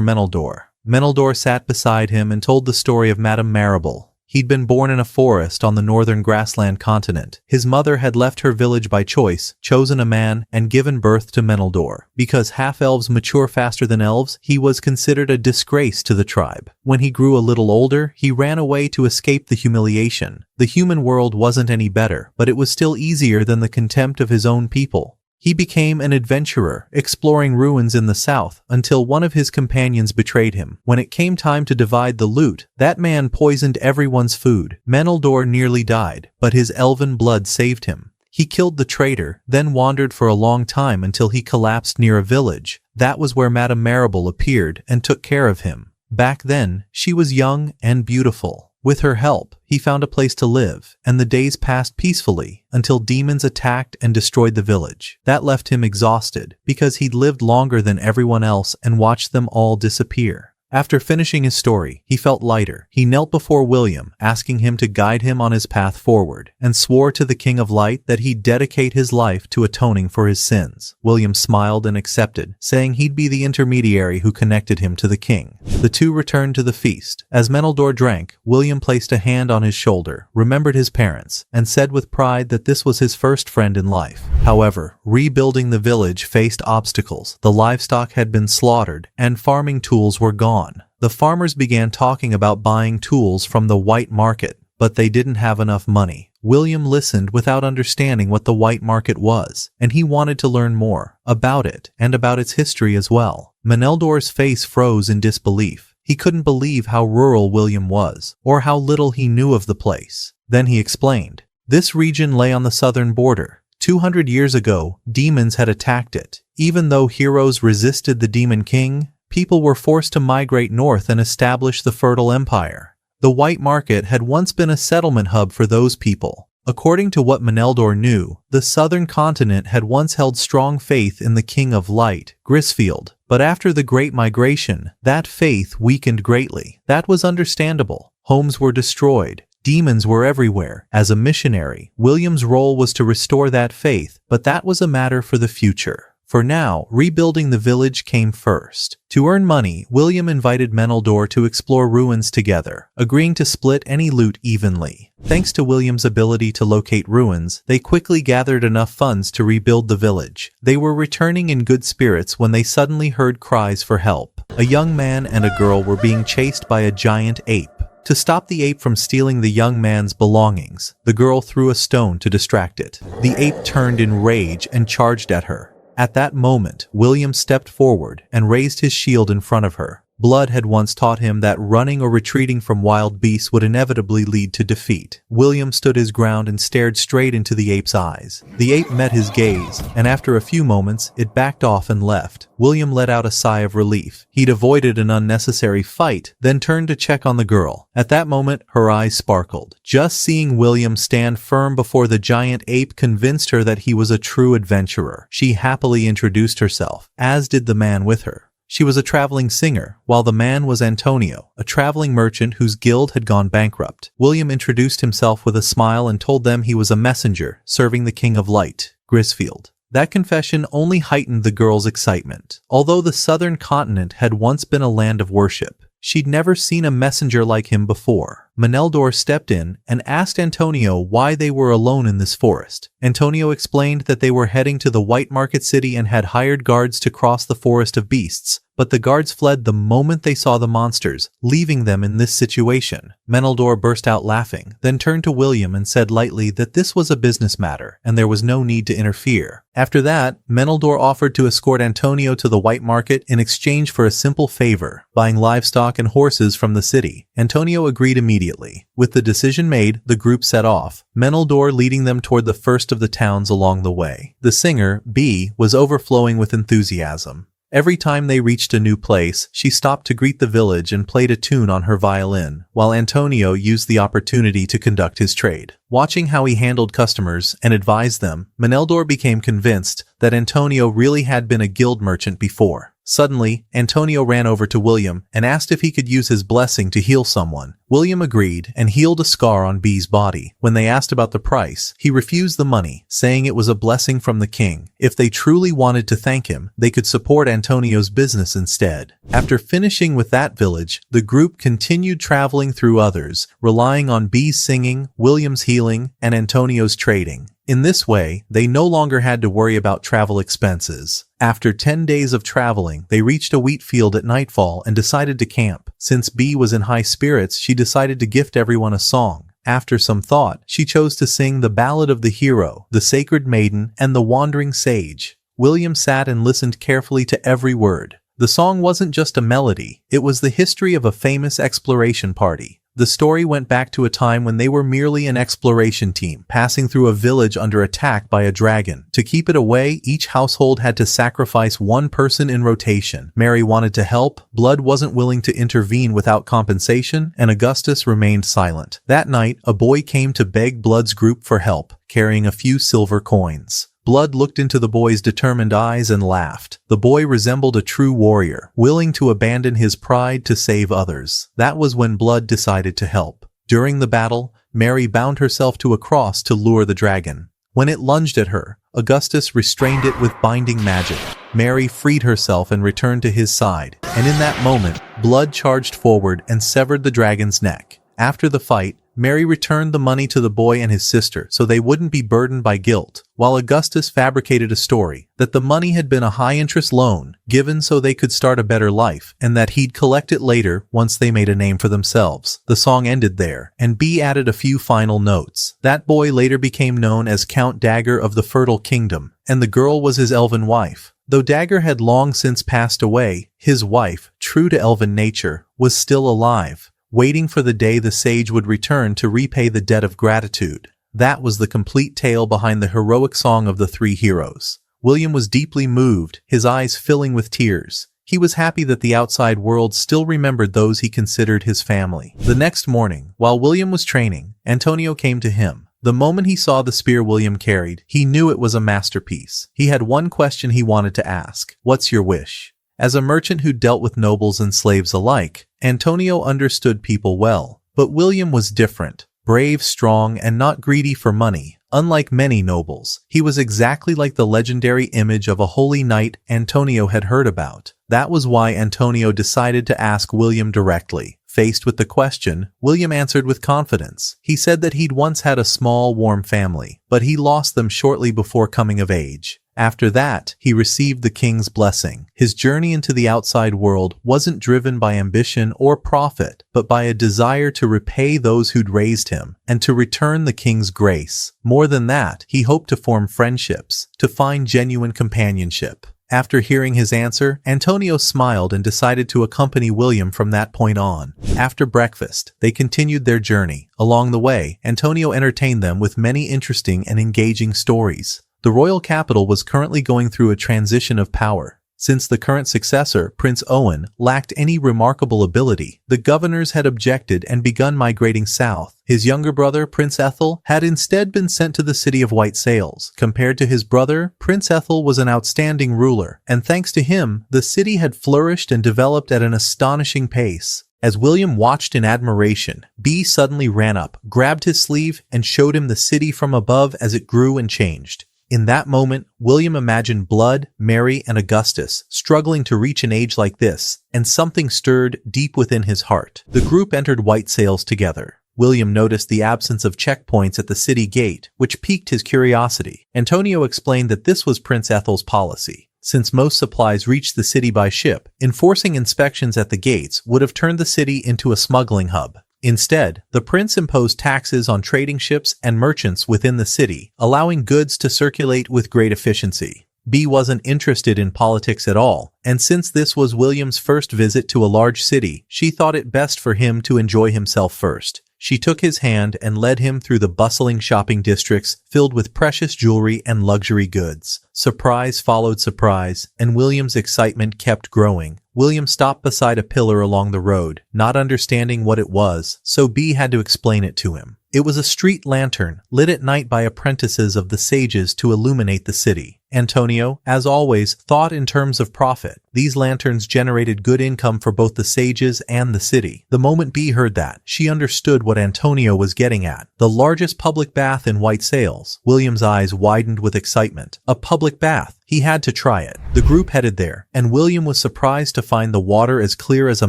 Meneldor. Meneldor sat beside him and told the story of Madame Marable. He'd been born in a forest on the northern grassland continent. His mother had left her village by choice, chosen a man, and given birth to Meneldor. Because half-elves mature faster than elves, he was considered a disgrace to the tribe. When he grew a little older, he ran away to escape the humiliation. The human world wasn't any better, but it was still easier than the contempt of his own people. He became an adventurer, exploring ruins in the south, until one of his companions betrayed him. When it came time to divide the loot, that man poisoned everyone's food. Meneldor nearly died, but his elven blood saved him. He killed the traitor, then wandered for a long time until he collapsed near a village. That was where Madame Marable appeared and took care of him. Back then, she was young and beautiful. With her help, he found a place to live, and the days passed peacefully until demons attacked and destroyed the village. That left him exhausted, because he'd lived longer than everyone else and watched them all disappear. After finishing his story, he felt lighter. He knelt before William, asking him to guide him on his path forward, and swore to the King of Light that he'd dedicate his life to atoning for his sins. William smiled and accepted, saying he'd be the intermediary who connected him to the king. The two returned to the feast. As Meneldor drank, William placed a hand on his shoulder, remembered his parents, and said with pride that this was his first friend in life. However, rebuilding the village faced obstacles. The livestock had been slaughtered, and farming tools were gone. The farmers began talking about buying tools from the white market, but they didn't have enough money. William listened without understanding what the white market was, and he wanted to learn more about it and about its history as well. Meneldor's face froze in disbelief. He couldn't believe how rural William was, or how little he knew of the place. Then he explained. This region lay on the southern border. 200 years ago, demons had attacked it. Even though heroes resisted the Demon King, people were forced to migrate north and establish the fertile empire. The white market had once been a settlement hub for those people. According to what Meneldor knew, the southern continent had once held strong faith in the King of Light, Grisfield. But after the Great Migration, that faith weakened greatly. That was understandable. Homes were destroyed. Demons were everywhere. As a missionary, William's role was to restore that faith, but that was a matter for the future. For now, rebuilding the village came first. To earn money, William invited Meneldor to explore ruins together, agreeing to split any loot evenly. Thanks to William's ability to locate ruins, they quickly gathered enough funds to rebuild the village. They were returning in good spirits when they suddenly heard cries for help. A young man and a girl were being chased by a giant ape. To stop the ape from stealing the young man's belongings, the girl threw a stone to distract it. The ape turned in rage and charged at her. At that moment, William stepped forward and raised his shield in front of her. Blood had once taught him that running or retreating from wild beasts would inevitably lead to defeat. William stood his ground and stared straight into the ape's eyes. The ape met his gaze, and after a few moments, it backed off and left. William let out a sigh of relief. He'd avoided an unnecessary fight, then turned to check on the girl. At that moment, her eyes sparkled. Just seeing William stand firm before the giant ape convinced her that he was a true adventurer. She happily introduced herself, as did the man with her. She was a traveling singer, while the man was Antonio, a traveling merchant whose guild had gone bankrupt. William introduced himself with a smile and told them he was a messenger, serving the King of Light, Grisfield. That confession only heightened the girl's excitement. Although the southern continent had once been a land of worship, She'd never seen a messenger like him before. Meneldor stepped in and asked Antonio why they were alone in this forest. Antonio explained that they were heading to the White Market City and had hired guards to cross the Forest of Beasts, but the guards fled the moment they saw the monsters, leaving them in this situation. Meneldor burst out laughing, then turned to William and said lightly that this was a business matter and there was no need to interfere. After that, Meneldor offered to escort Antonio to the White Market in exchange for a simple favor, buying livestock and horses from the city. Antonio agreed immediately. With the decision made, the group set off, Meneldor leading them toward the first of the towns along the way. The singer, B, was overflowing with enthusiasm. Every time they reached a new place, she stopped to greet the village and played a tune on her violin, while Antonio used the opportunity to conduct his trade. Watching how he handled customers and advised them, Meneldor became convinced that Antonio really had been a guild merchant before. Suddenly, Antonio ran over to William and asked if he could use his blessing to heal someone. William agreed and healed a scar on B's body. When they asked about the price, he refused the money, saying it was a blessing from the king. If they truly wanted to thank him, they could support Antonio's business instead. After finishing with that village, the group continued traveling through others, relying on B's singing, William's healing, and Antonio's trading. In this way, they no longer had to worry about travel expenses. After 10 days of traveling, they reached a wheat field at nightfall and decided to camp. Since B was in high spirits, she decided to gift everyone a song. After some thought, she chose to sing the Ballad of the Hero, the Sacred Maiden, and the Wandering Sage. William sat and listened carefully to every word. The song wasn't just a melody, it was the history of a famous exploration party. The story went back to a time when they were merely an exploration team, passing through a village under attack by a dragon. To keep it away, each household had to sacrifice one person in rotation. Mary wanted to help, Blood wasn't willing to intervene without compensation, and Augustus remained silent. That night, a boy came to beg Blood's group for help, carrying a few silver coins. Blood looked into the boy's determined eyes and laughed. The boy resembled a true warrior, willing to abandon his pride to save others. That was when Blood decided to help. During the battle, Mary bound herself to a cross to lure the dragon. When it lunged at her, Augustus restrained it with binding magic. Mary freed herself and returned to his side, and in that moment, Blood charged forward and severed the dragon's neck. After the fight, Mary returned the money to the boy and his sister so they wouldn't be burdened by guilt, while Augustus fabricated a story that the money had been a high-interest loan given so they could start a better life and that he'd collect it later once they made a name for themselves. The song ended there, and B added a few final notes. That boy later became known as Count Dagger of the Fertile Kingdom, and the girl was his elven wife. Though Dagger had long since passed away, his wife, true to elven nature, was still alive, waiting for the day the sage would return to repay the debt of gratitude. That was the complete tale behind the heroic song of the three heroes. William was deeply moved, his eyes filling with tears. He was happy that the outside world still remembered those he considered his family. The next morning, while William was training, Antonio came to him. The moment he saw the spear William carried, he knew it was a masterpiece. He had one question he wanted to ask. "What's your wish?" As a merchant who dealt with nobles and slaves alike, Antonio understood people well. But William was different. Brave, strong, and not greedy for money. Unlike many nobles, he was exactly like the legendary image of a holy knight Antonio had heard about. That was why Antonio decided to ask William directly. Faced with the question, William answered with confidence. He said that he'd once had a small, warm family, but he lost them shortly before coming of age. After that, he received the king's blessing. His journey into the outside world wasn't driven by ambition or profit, but by a desire to repay those who'd raised him and to return the king's grace. More than that, he hoped to form friendships, to find genuine companionship. After hearing his answer, Antonio smiled and decided to accompany William from that point on. After breakfast, they continued their journey. Along the way, Antonio entertained them with many interesting and engaging stories. The royal capital was currently going through a transition of power. Since the current successor, Prince Owen, lacked any remarkable ability, the governors had objected and begun migrating south. His younger brother, Prince Ethel, had instead been sent to the city of White Sails. Compared to his brother, Prince Ethel was an outstanding ruler, and thanks to him, the city had flourished and developed at an astonishing pace. As William watched in admiration, B suddenly ran up, grabbed his sleeve, and showed him the city from above as it grew and changed. In that moment, William imagined Blood, Mary, and Augustus struggling to reach an age like this, and something stirred deep within his heart. The group entered White Sails together. William noticed the absence of checkpoints at the city gate, which piqued his curiosity. Antonio explained that this was Prince Ethel's policy. Since most supplies reached the city by ship, enforcing inspections at the gates would have turned the city into a smuggling hub. Instead, the prince imposed taxes on trading ships and merchants within the city, allowing goods to circulate with great efficiency. B wasn't interested in politics at all, and since this was William's first visit to a large city, she thought it best for him to enjoy himself first. She took his hand and led him through the bustling shopping districts filled with precious jewelry and luxury goods. Surprise followed surprise, and William's excitement kept growing. William stopped beside a pillar along the road, not understanding what it was, so B had to explain it to him. It was a street lantern, lit at night by apprentices of the sages to illuminate the city. Antonio, as always, thought in terms of profit. These lanterns generated good income for both the sages and the city. The moment B heard that, she understood what Antonio was getting at. The largest public bath in White Sails. William's eyes widened with excitement. A public bath. He had to try it. The group headed there, and William was surprised to find the water as clear as a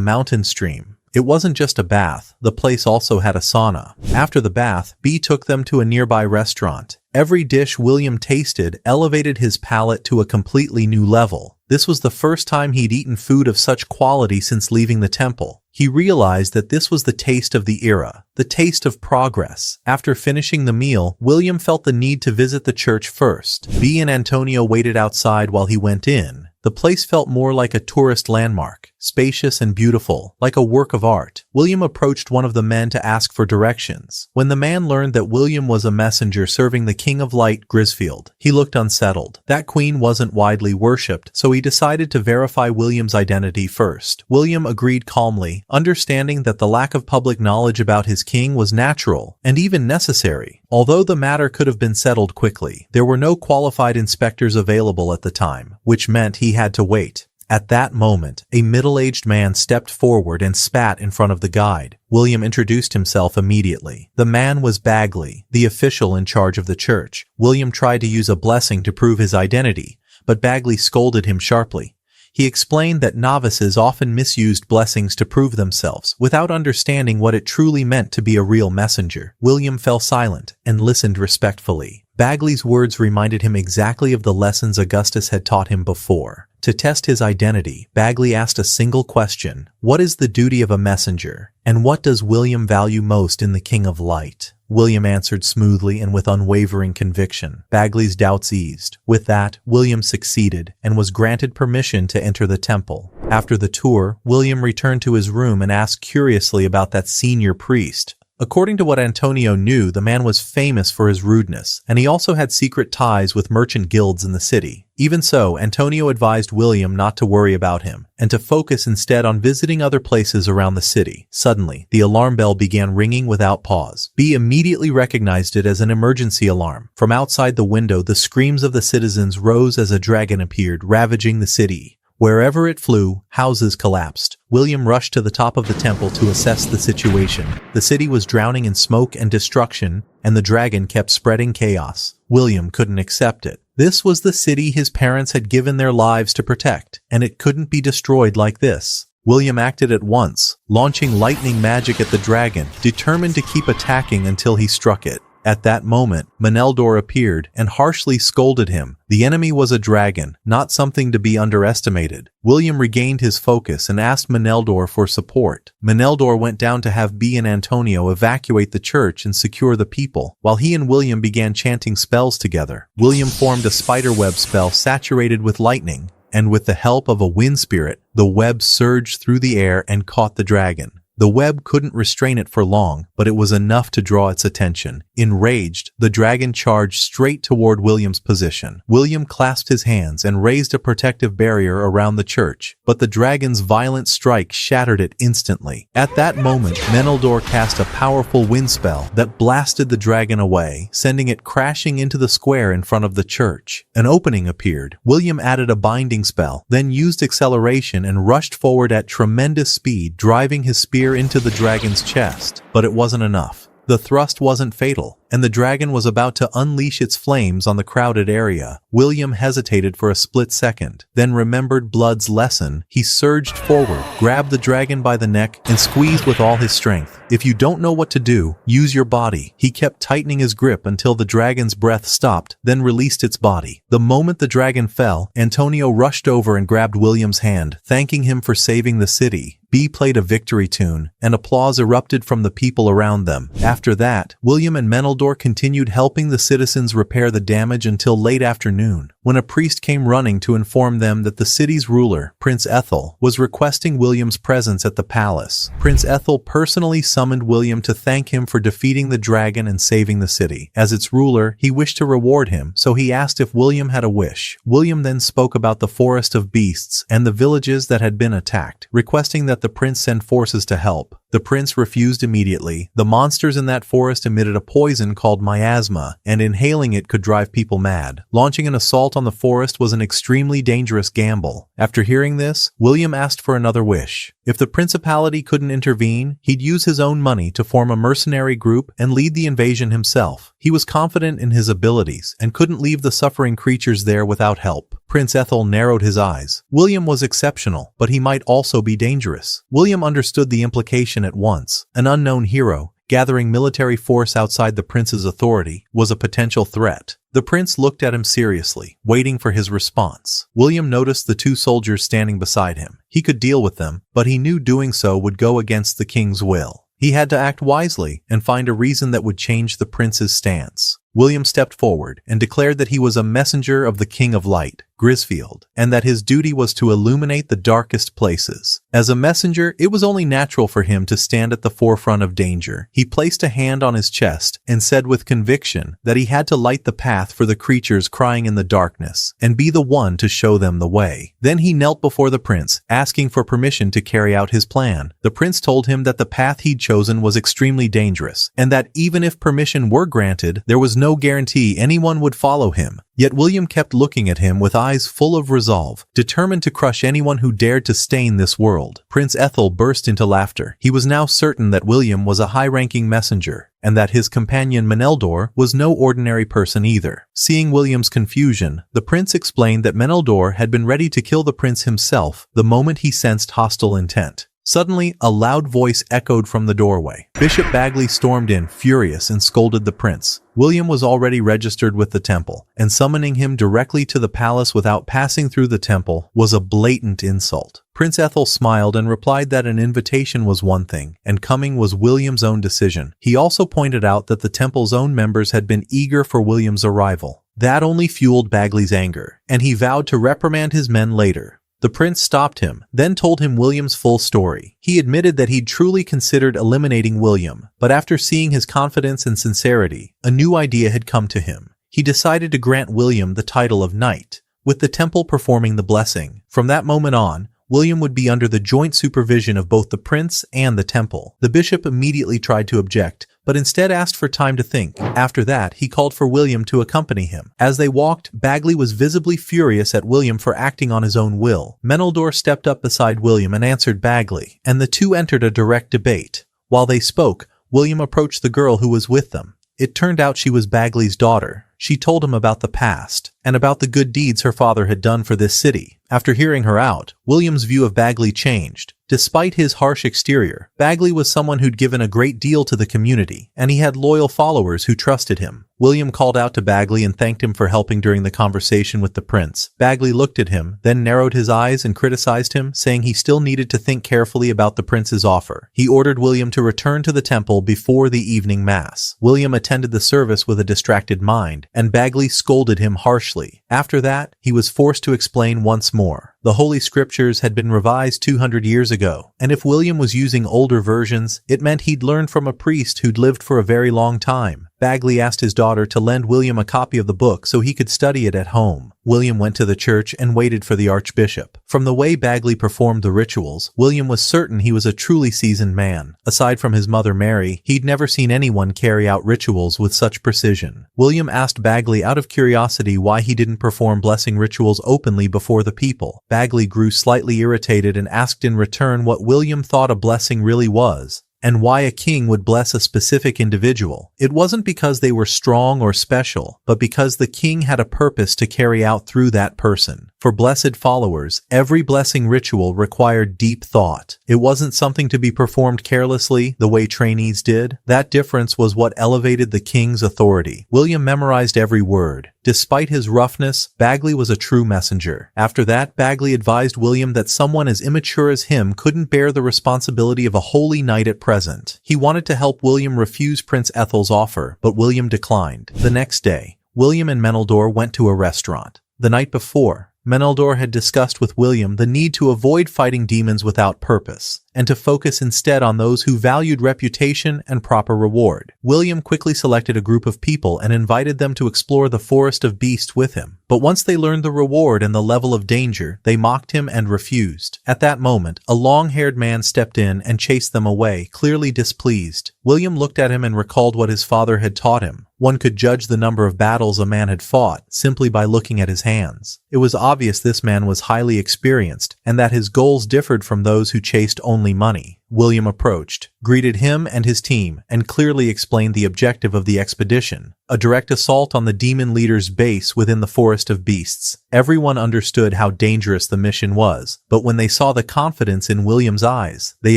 mountain stream. It wasn't just a bath, the place also had a sauna. After the bath, B took them to a nearby restaurant. Every dish William tasted elevated his palate to a completely new level. This was the first time he'd eaten food of such quality since leaving the temple. He realized that this was the taste of the era, the taste of progress. After finishing the meal, William felt the need to visit the church first. B and Antonio waited outside while he went in. The place felt more like a tourist landmark, spacious and beautiful, like a work of art. William approached one of the men to ask for directions. When the man learned that William was a messenger serving the King of Light, Grisfield, he looked unsettled. That queen wasn't widely worshipped, so he decided to verify William's identity first. William agreed calmly, understanding that the lack of public knowledge about his king was natural and even necessary. Although the matter could have been settled quickly, there were no qualified inspectors available at the time, which meant he had to wait. At that moment, a middle-aged man stepped forward and spat in front of the guide. William introduced himself immediately. The man was Bagley, the official in charge of the church. William tried to use a blessing to prove his identity, but Bagley scolded him sharply. He explained that novices often misused blessings to prove themselves, without understanding what it truly meant to be a real messenger. William fell silent and listened respectfully. Bagley's words reminded him exactly of the lessons Augustus had taught him before. To test his identity, Bagley asked a single question: what is the duty of a messenger? And what does William value most in the King of Light? William answered smoothly and with unwavering conviction. Bagley's doubts eased. With that, William succeeded and was granted permission to enter the temple. After the tour, William returned to his room and asked curiously about that senior priest. According to what Antonio knew, the man was famous for his rudeness, and he also had secret ties with merchant guilds in the city. Even so, Antonio advised William not to worry about him, and to focus instead on visiting other places around the city. Suddenly, the alarm bell began ringing without pause. B immediately recognized it as an emergency alarm. From outside the window, the screams of the citizens rose as a dragon appeared, ravaging the city. Wherever it flew, houses collapsed. William rushed to the top of the temple to assess the situation. The city was drowning in smoke and destruction, and the dragon kept spreading chaos. William couldn't accept it. This was the city his parents had given their lives to protect, and it couldn't be destroyed like this. William acted at once, launching lightning magic at the dragon, determined to keep attacking until he struck it. At that moment, Meneldor appeared and harshly scolded him. The enemy was a dragon, not something to be underestimated. William regained his focus and asked Meneldor for support. Meneldor went down to have B and Antonio evacuate the church and secure the people, while he and William began chanting spells together. William formed a spiderweb spell saturated with lightning, and with the help of a wind spirit, the web surged through the air and caught the dragon. The web couldn't restrain it for long, but it was enough to draw its attention. Enraged, the dragon charged straight toward William's position. William clasped his hands and raised a protective barrier around the church, but the dragon's violent strike shattered it instantly. At that moment, Meneldor cast a powerful wind spell that blasted the dragon away, sending it crashing into the square in front of the church. An opening appeared. William added a binding spell, then used acceleration and rushed forward at tremendous speed, driving his spear into the dragon's chest. But it wasn't enough. The thrust wasn't fatal, and the dragon was about to unleash its flames on the crowded area. William hesitated for a split second, then remembered Blood's lesson. He surged forward, grabbed the dragon by the neck, and squeezed with all his strength. If you don't know what to do, use your body. He kept tightening his grip until the dragon's breath stopped, then released its body. The moment the dragon fell, Antonio rushed over and grabbed William's hand, thanking him for saving the city. B played a victory tune, and applause erupted from the people around them. After that, William and Meneldor continued helping the citizens repair the damage until late afternoon, when a priest came running to inform them that the city's ruler, Prince Ethel, was requesting William's presence at the palace. Prince Ethel personally summoned William to thank him for defeating the dragon and saving the city. As its ruler, he wished to reward him, so he asked if William had a wish. William then spoke about the forest of beasts and the villages that had been attacked, requesting that the prince send forces to help. The prince refused immediately. The monsters in that forest emitted a poison called miasma, and inhaling it could drive people mad. Launching an assault on the forest was an extremely dangerous gamble. After hearing this, William asked for another wish. If the principality couldn't intervene, he'd use his own money to form a mercenary group and lead the invasion himself. He was confident in his abilities and couldn't leave the suffering creatures there without help. Prince Ethel narrowed his eyes. William was exceptional, but he might also be dangerous. William understood the implication at once. An unknown hero, gathering military force outside the prince's authority, was a potential threat. The prince looked at him seriously, waiting for his response. William noticed the two soldiers standing beside him. He could deal with them, but he knew doing so would go against the king's will. He had to act wisely and find a reason that would change the prince's stance. William stepped forward and declared that he was a messenger of the King of Light, Grisfield, and that his duty was to illuminate the darkest places. As a messenger, it was only natural for him to stand at the forefront of danger. He placed a hand on his chest and said with conviction that he had to light the path for the creatures crying in the darkness and be the one to show them the way. Then he knelt before the prince, asking for permission to carry out his plan. The prince told him that the path he'd chosen was extremely dangerous, and that even if permission were granted, there was no guarantee anyone would follow him. Yet William kept looking at him with eyes full of resolve, determined to crush anyone who dared to stain this world. Prince Ethel burst into laughter. He was now certain that William was a high-ranking messenger, and that his companion Meneldor was no ordinary person either. Seeing William's confusion, the prince explained that Meneldor had been ready to kill the prince himself the moment he sensed hostile intent. Suddenly, a loud voice echoed from the doorway. Bishop Bagley stormed in, furious, and scolded the prince. William was already registered with the temple, and summoning him directly to the palace without passing through the temple was a blatant insult. Prince Ethel smiled and replied that an invitation was one thing, and coming was William's own decision. He also pointed out that the temple's own members had been eager for William's arrival. That only fueled Bagley's anger, and he vowed to reprimand his men later. The prince stopped him, then told him William's full story. He admitted that he'd truly considered eliminating William, but after seeing his confidence and sincerity, a new idea had come to him. He decided to grant William the title of knight, with the temple performing the blessing. From that moment on, William would be under the joint supervision of both the prince and the temple. The bishop immediately tried to object, but instead asked for time to think. After that, he called for William to accompany him. As they walked, Bagley was visibly furious at William for acting on his own will. Meneldor stepped up beside William and answered Bagley, and the two entered a direct debate. While they spoke, William approached the girl who was with them. It turned out she was Bagley's daughter. She told him about the past, and about the good deeds her father had done for this city. After hearing her out, William's view of Bagley changed. Despite his harsh exterior, Bagley was someone who'd given a great deal to the community, and he had loyal followers who trusted him. William called out to Bagley and thanked him for helping during the conversation with the prince. Bagley looked at him, then narrowed his eyes and criticized him, saying he still needed to think carefully about the prince's offer. He ordered William to return to the temple before the evening mass. William attended the service with a distracted mind, and Bagley scolded him harshly. After that, he was forced to explain once more. The Holy Scriptures had been revised 200 years ago, and if William was using older versions, it meant he'd learned from a priest who'd lived for a very long time. Bagley asked his daughter to lend William a copy of the book so he could study it at home. William went to the church and waited for the archbishop. From the way Bagley performed the rituals, William was certain he was a truly seasoned man. Aside from his mother Mary, he'd never seen anyone carry out rituals with such precision. William asked Bagley out of curiosity why he didn't perform blessing rituals openly before the people. Bagley grew slightly irritated and asked in return what William thought a blessing really was. and why a king would bless a specific individual. It wasn't because they were strong or special, but because the king had a purpose to carry out through that person. For blessed followers, every blessing ritual required deep thought. It wasn't something to be performed carelessly, the way trainees did. That difference was what elevated the king's authority. William memorized every word. Despite his roughness, Bagley was a true messenger. After that, Bagley advised William that someone as immature as him couldn't bear the responsibility of a holy knight at present. He wanted to help William refuse Prince Ethel's offer, but William declined. The next day, William and Meneldor went to a restaurant. The night before, Meneldor had discussed with William the need to avoid fighting demons without purpose, and to focus instead on those who valued reputation and proper reward. William quickly selected a group of people and invited them to explore the Forest of Beasts with him. But once they learned the reward and the level of danger, they mocked him and refused. At that moment, a long-haired man stepped in and chased them away, clearly displeased. William looked at him and recalled what his father had taught him. One could judge the number of battles a man had fought simply by looking at his hands. It was obvious this man was highly experienced and that his goals differed from those who chased only money. William approached, greeted him and his team, and clearly explained the objective of the expedition: a direct assault on the demon leader's base within the Forest of Beasts. Everyone understood how dangerous the mission was, but when they saw the confidence in William's eyes, they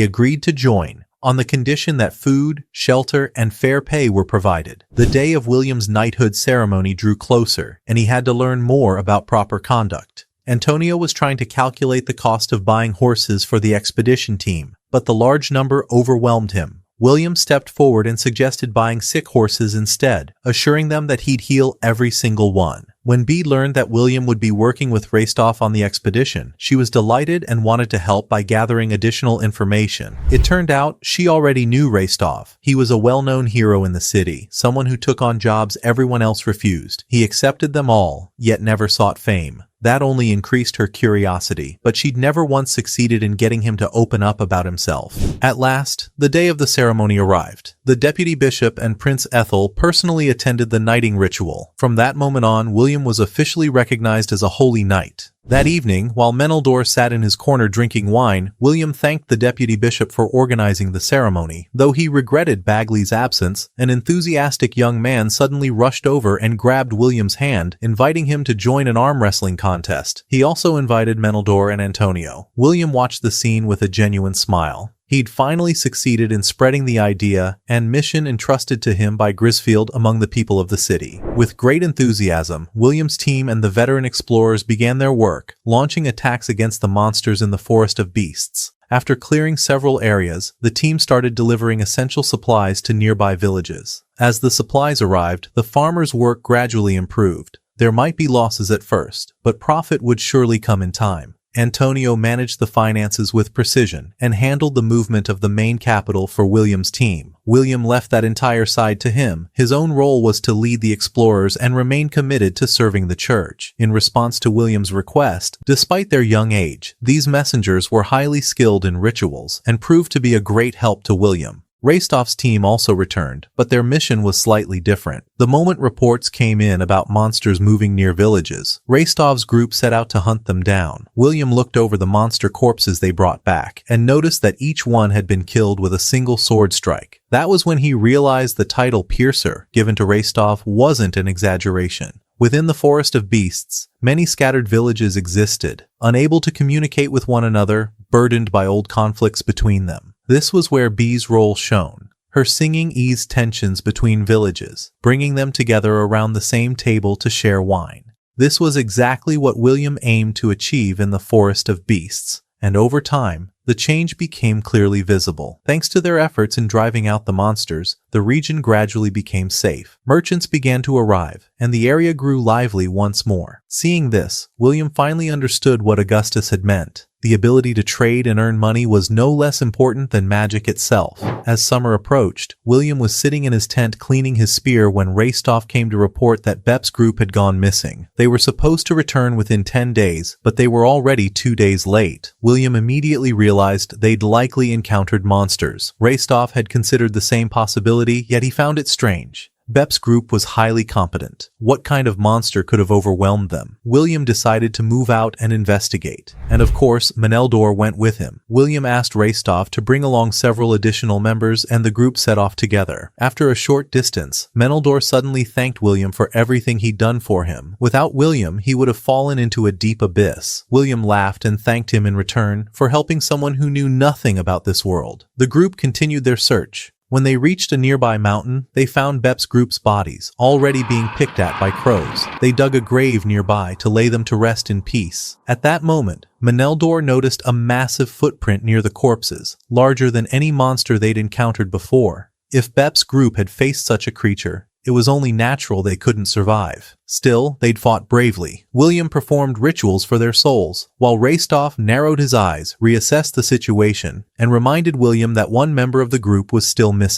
agreed to join, on the condition that food, shelter, and fair pay were provided. The day of William's knighthood ceremony drew closer, and he had to learn more about proper conduct. Antonio was trying to calculate the cost of buying horses for the expedition team, but the large number overwhelmed him. William stepped forward and suggested buying sick horses instead, assuring them that he'd heal every single one. When Bee learned that William would be working with Rastov on the expedition, she was delighted and wanted to help by gathering additional information. It turned out she already knew Rastov. He was a well-known hero in the city, someone who took on jobs everyone else refused. He accepted them all, yet never sought fame. That only increased her curiosity, but she'd never once succeeded in getting him to open up about himself. At last, the day of the ceremony arrived. The deputy bishop and Prince Ethel personally attended the knighting ritual. From that moment on, William was officially recognized as a holy knight. That evening, while Meneldor sat in his corner drinking wine, William thanked the deputy bishop for organizing the ceremony. Though he regretted Bagley's absence, an enthusiastic young man suddenly rushed over and grabbed William's hand, inviting him to join an arm wrestling contest. He also invited Meneldor and Antonio. William watched the scene with a genuine smile. He'd finally succeeded in spreading the idea and mission entrusted to him by Grisfield among the people of the city. With great enthusiasm, William's team and the veteran explorers began their work, launching attacks against the monsters in the Forest of Beasts. After clearing several areas, the team started delivering essential supplies to nearby villages. As the supplies arrived, the farmers' work gradually improved. There might be losses at first, but profit would surely come in time. Antonio managed the finances with precision and handled the movement of the main capital for William's team. William left that entire side to him. His own role was to lead the explorers and remain committed to serving the church. In response to William's request, despite their young age, these messengers were highly skilled in rituals and proved to be a great help to William. Rastov's team also returned, but their mission was slightly different. The moment reports came in about monsters moving near villages, Rastov's group set out to hunt them down. William looked over the monster corpses they brought back and noticed that each one had been killed with a single sword strike. That was when he realized the title Piercer, given to Rastov, wasn't an exaggeration. Within the Forest of Beasts, many scattered villages existed, unable to communicate with one another, burdened by old conflicts between them. This was where Bee's role shone. Her singing eased tensions between villages, bringing them together around the same table to share wine. This was exactly what William aimed to achieve in the Forest of Beasts, and over time, the change became clearly visible. Thanks to their efforts in driving out the monsters, the region gradually became safe. Merchants began to arrive, and the area grew lively once more. Seeing this, William finally understood what Augustus had meant. The ability to trade and earn money was no less important than magic itself. As summer approached, William was sitting in his tent cleaning his spear when Rastov came to report that Bep's group had gone missing. They were supposed to return within 10 days, but they were already 2 days late. William immediately realized they'd likely encountered monsters. Rastov had considered the same possibility, yet he found it strange. Bep's group was highly competent. What kind of monster could have overwhelmed them? William decided to move out and investigate. And of course, Meneldor went with him. William asked Rastov to bring along several additional members and the group set off together. After a short distance, Meneldor suddenly thanked William for everything he'd done for him. Without William, he would have fallen into a deep abyss. William laughed and thanked him in return for helping someone who knew nothing about this world. The group continued their search. When they reached a nearby mountain, they found Bep's group's bodies, already being picked at by crows. They dug a grave nearby to lay them to rest in peace. At that moment, Meneldor noticed a massive footprint near the corpses, larger than any monster they'd encountered before. If Bep's group had faced such a creature, it was only natural they couldn't survive. Still, they'd fought bravely. William performed rituals for their souls, while Rastov narrowed his eyes, reassessed the situation, and reminded William that one member of the group was still missing.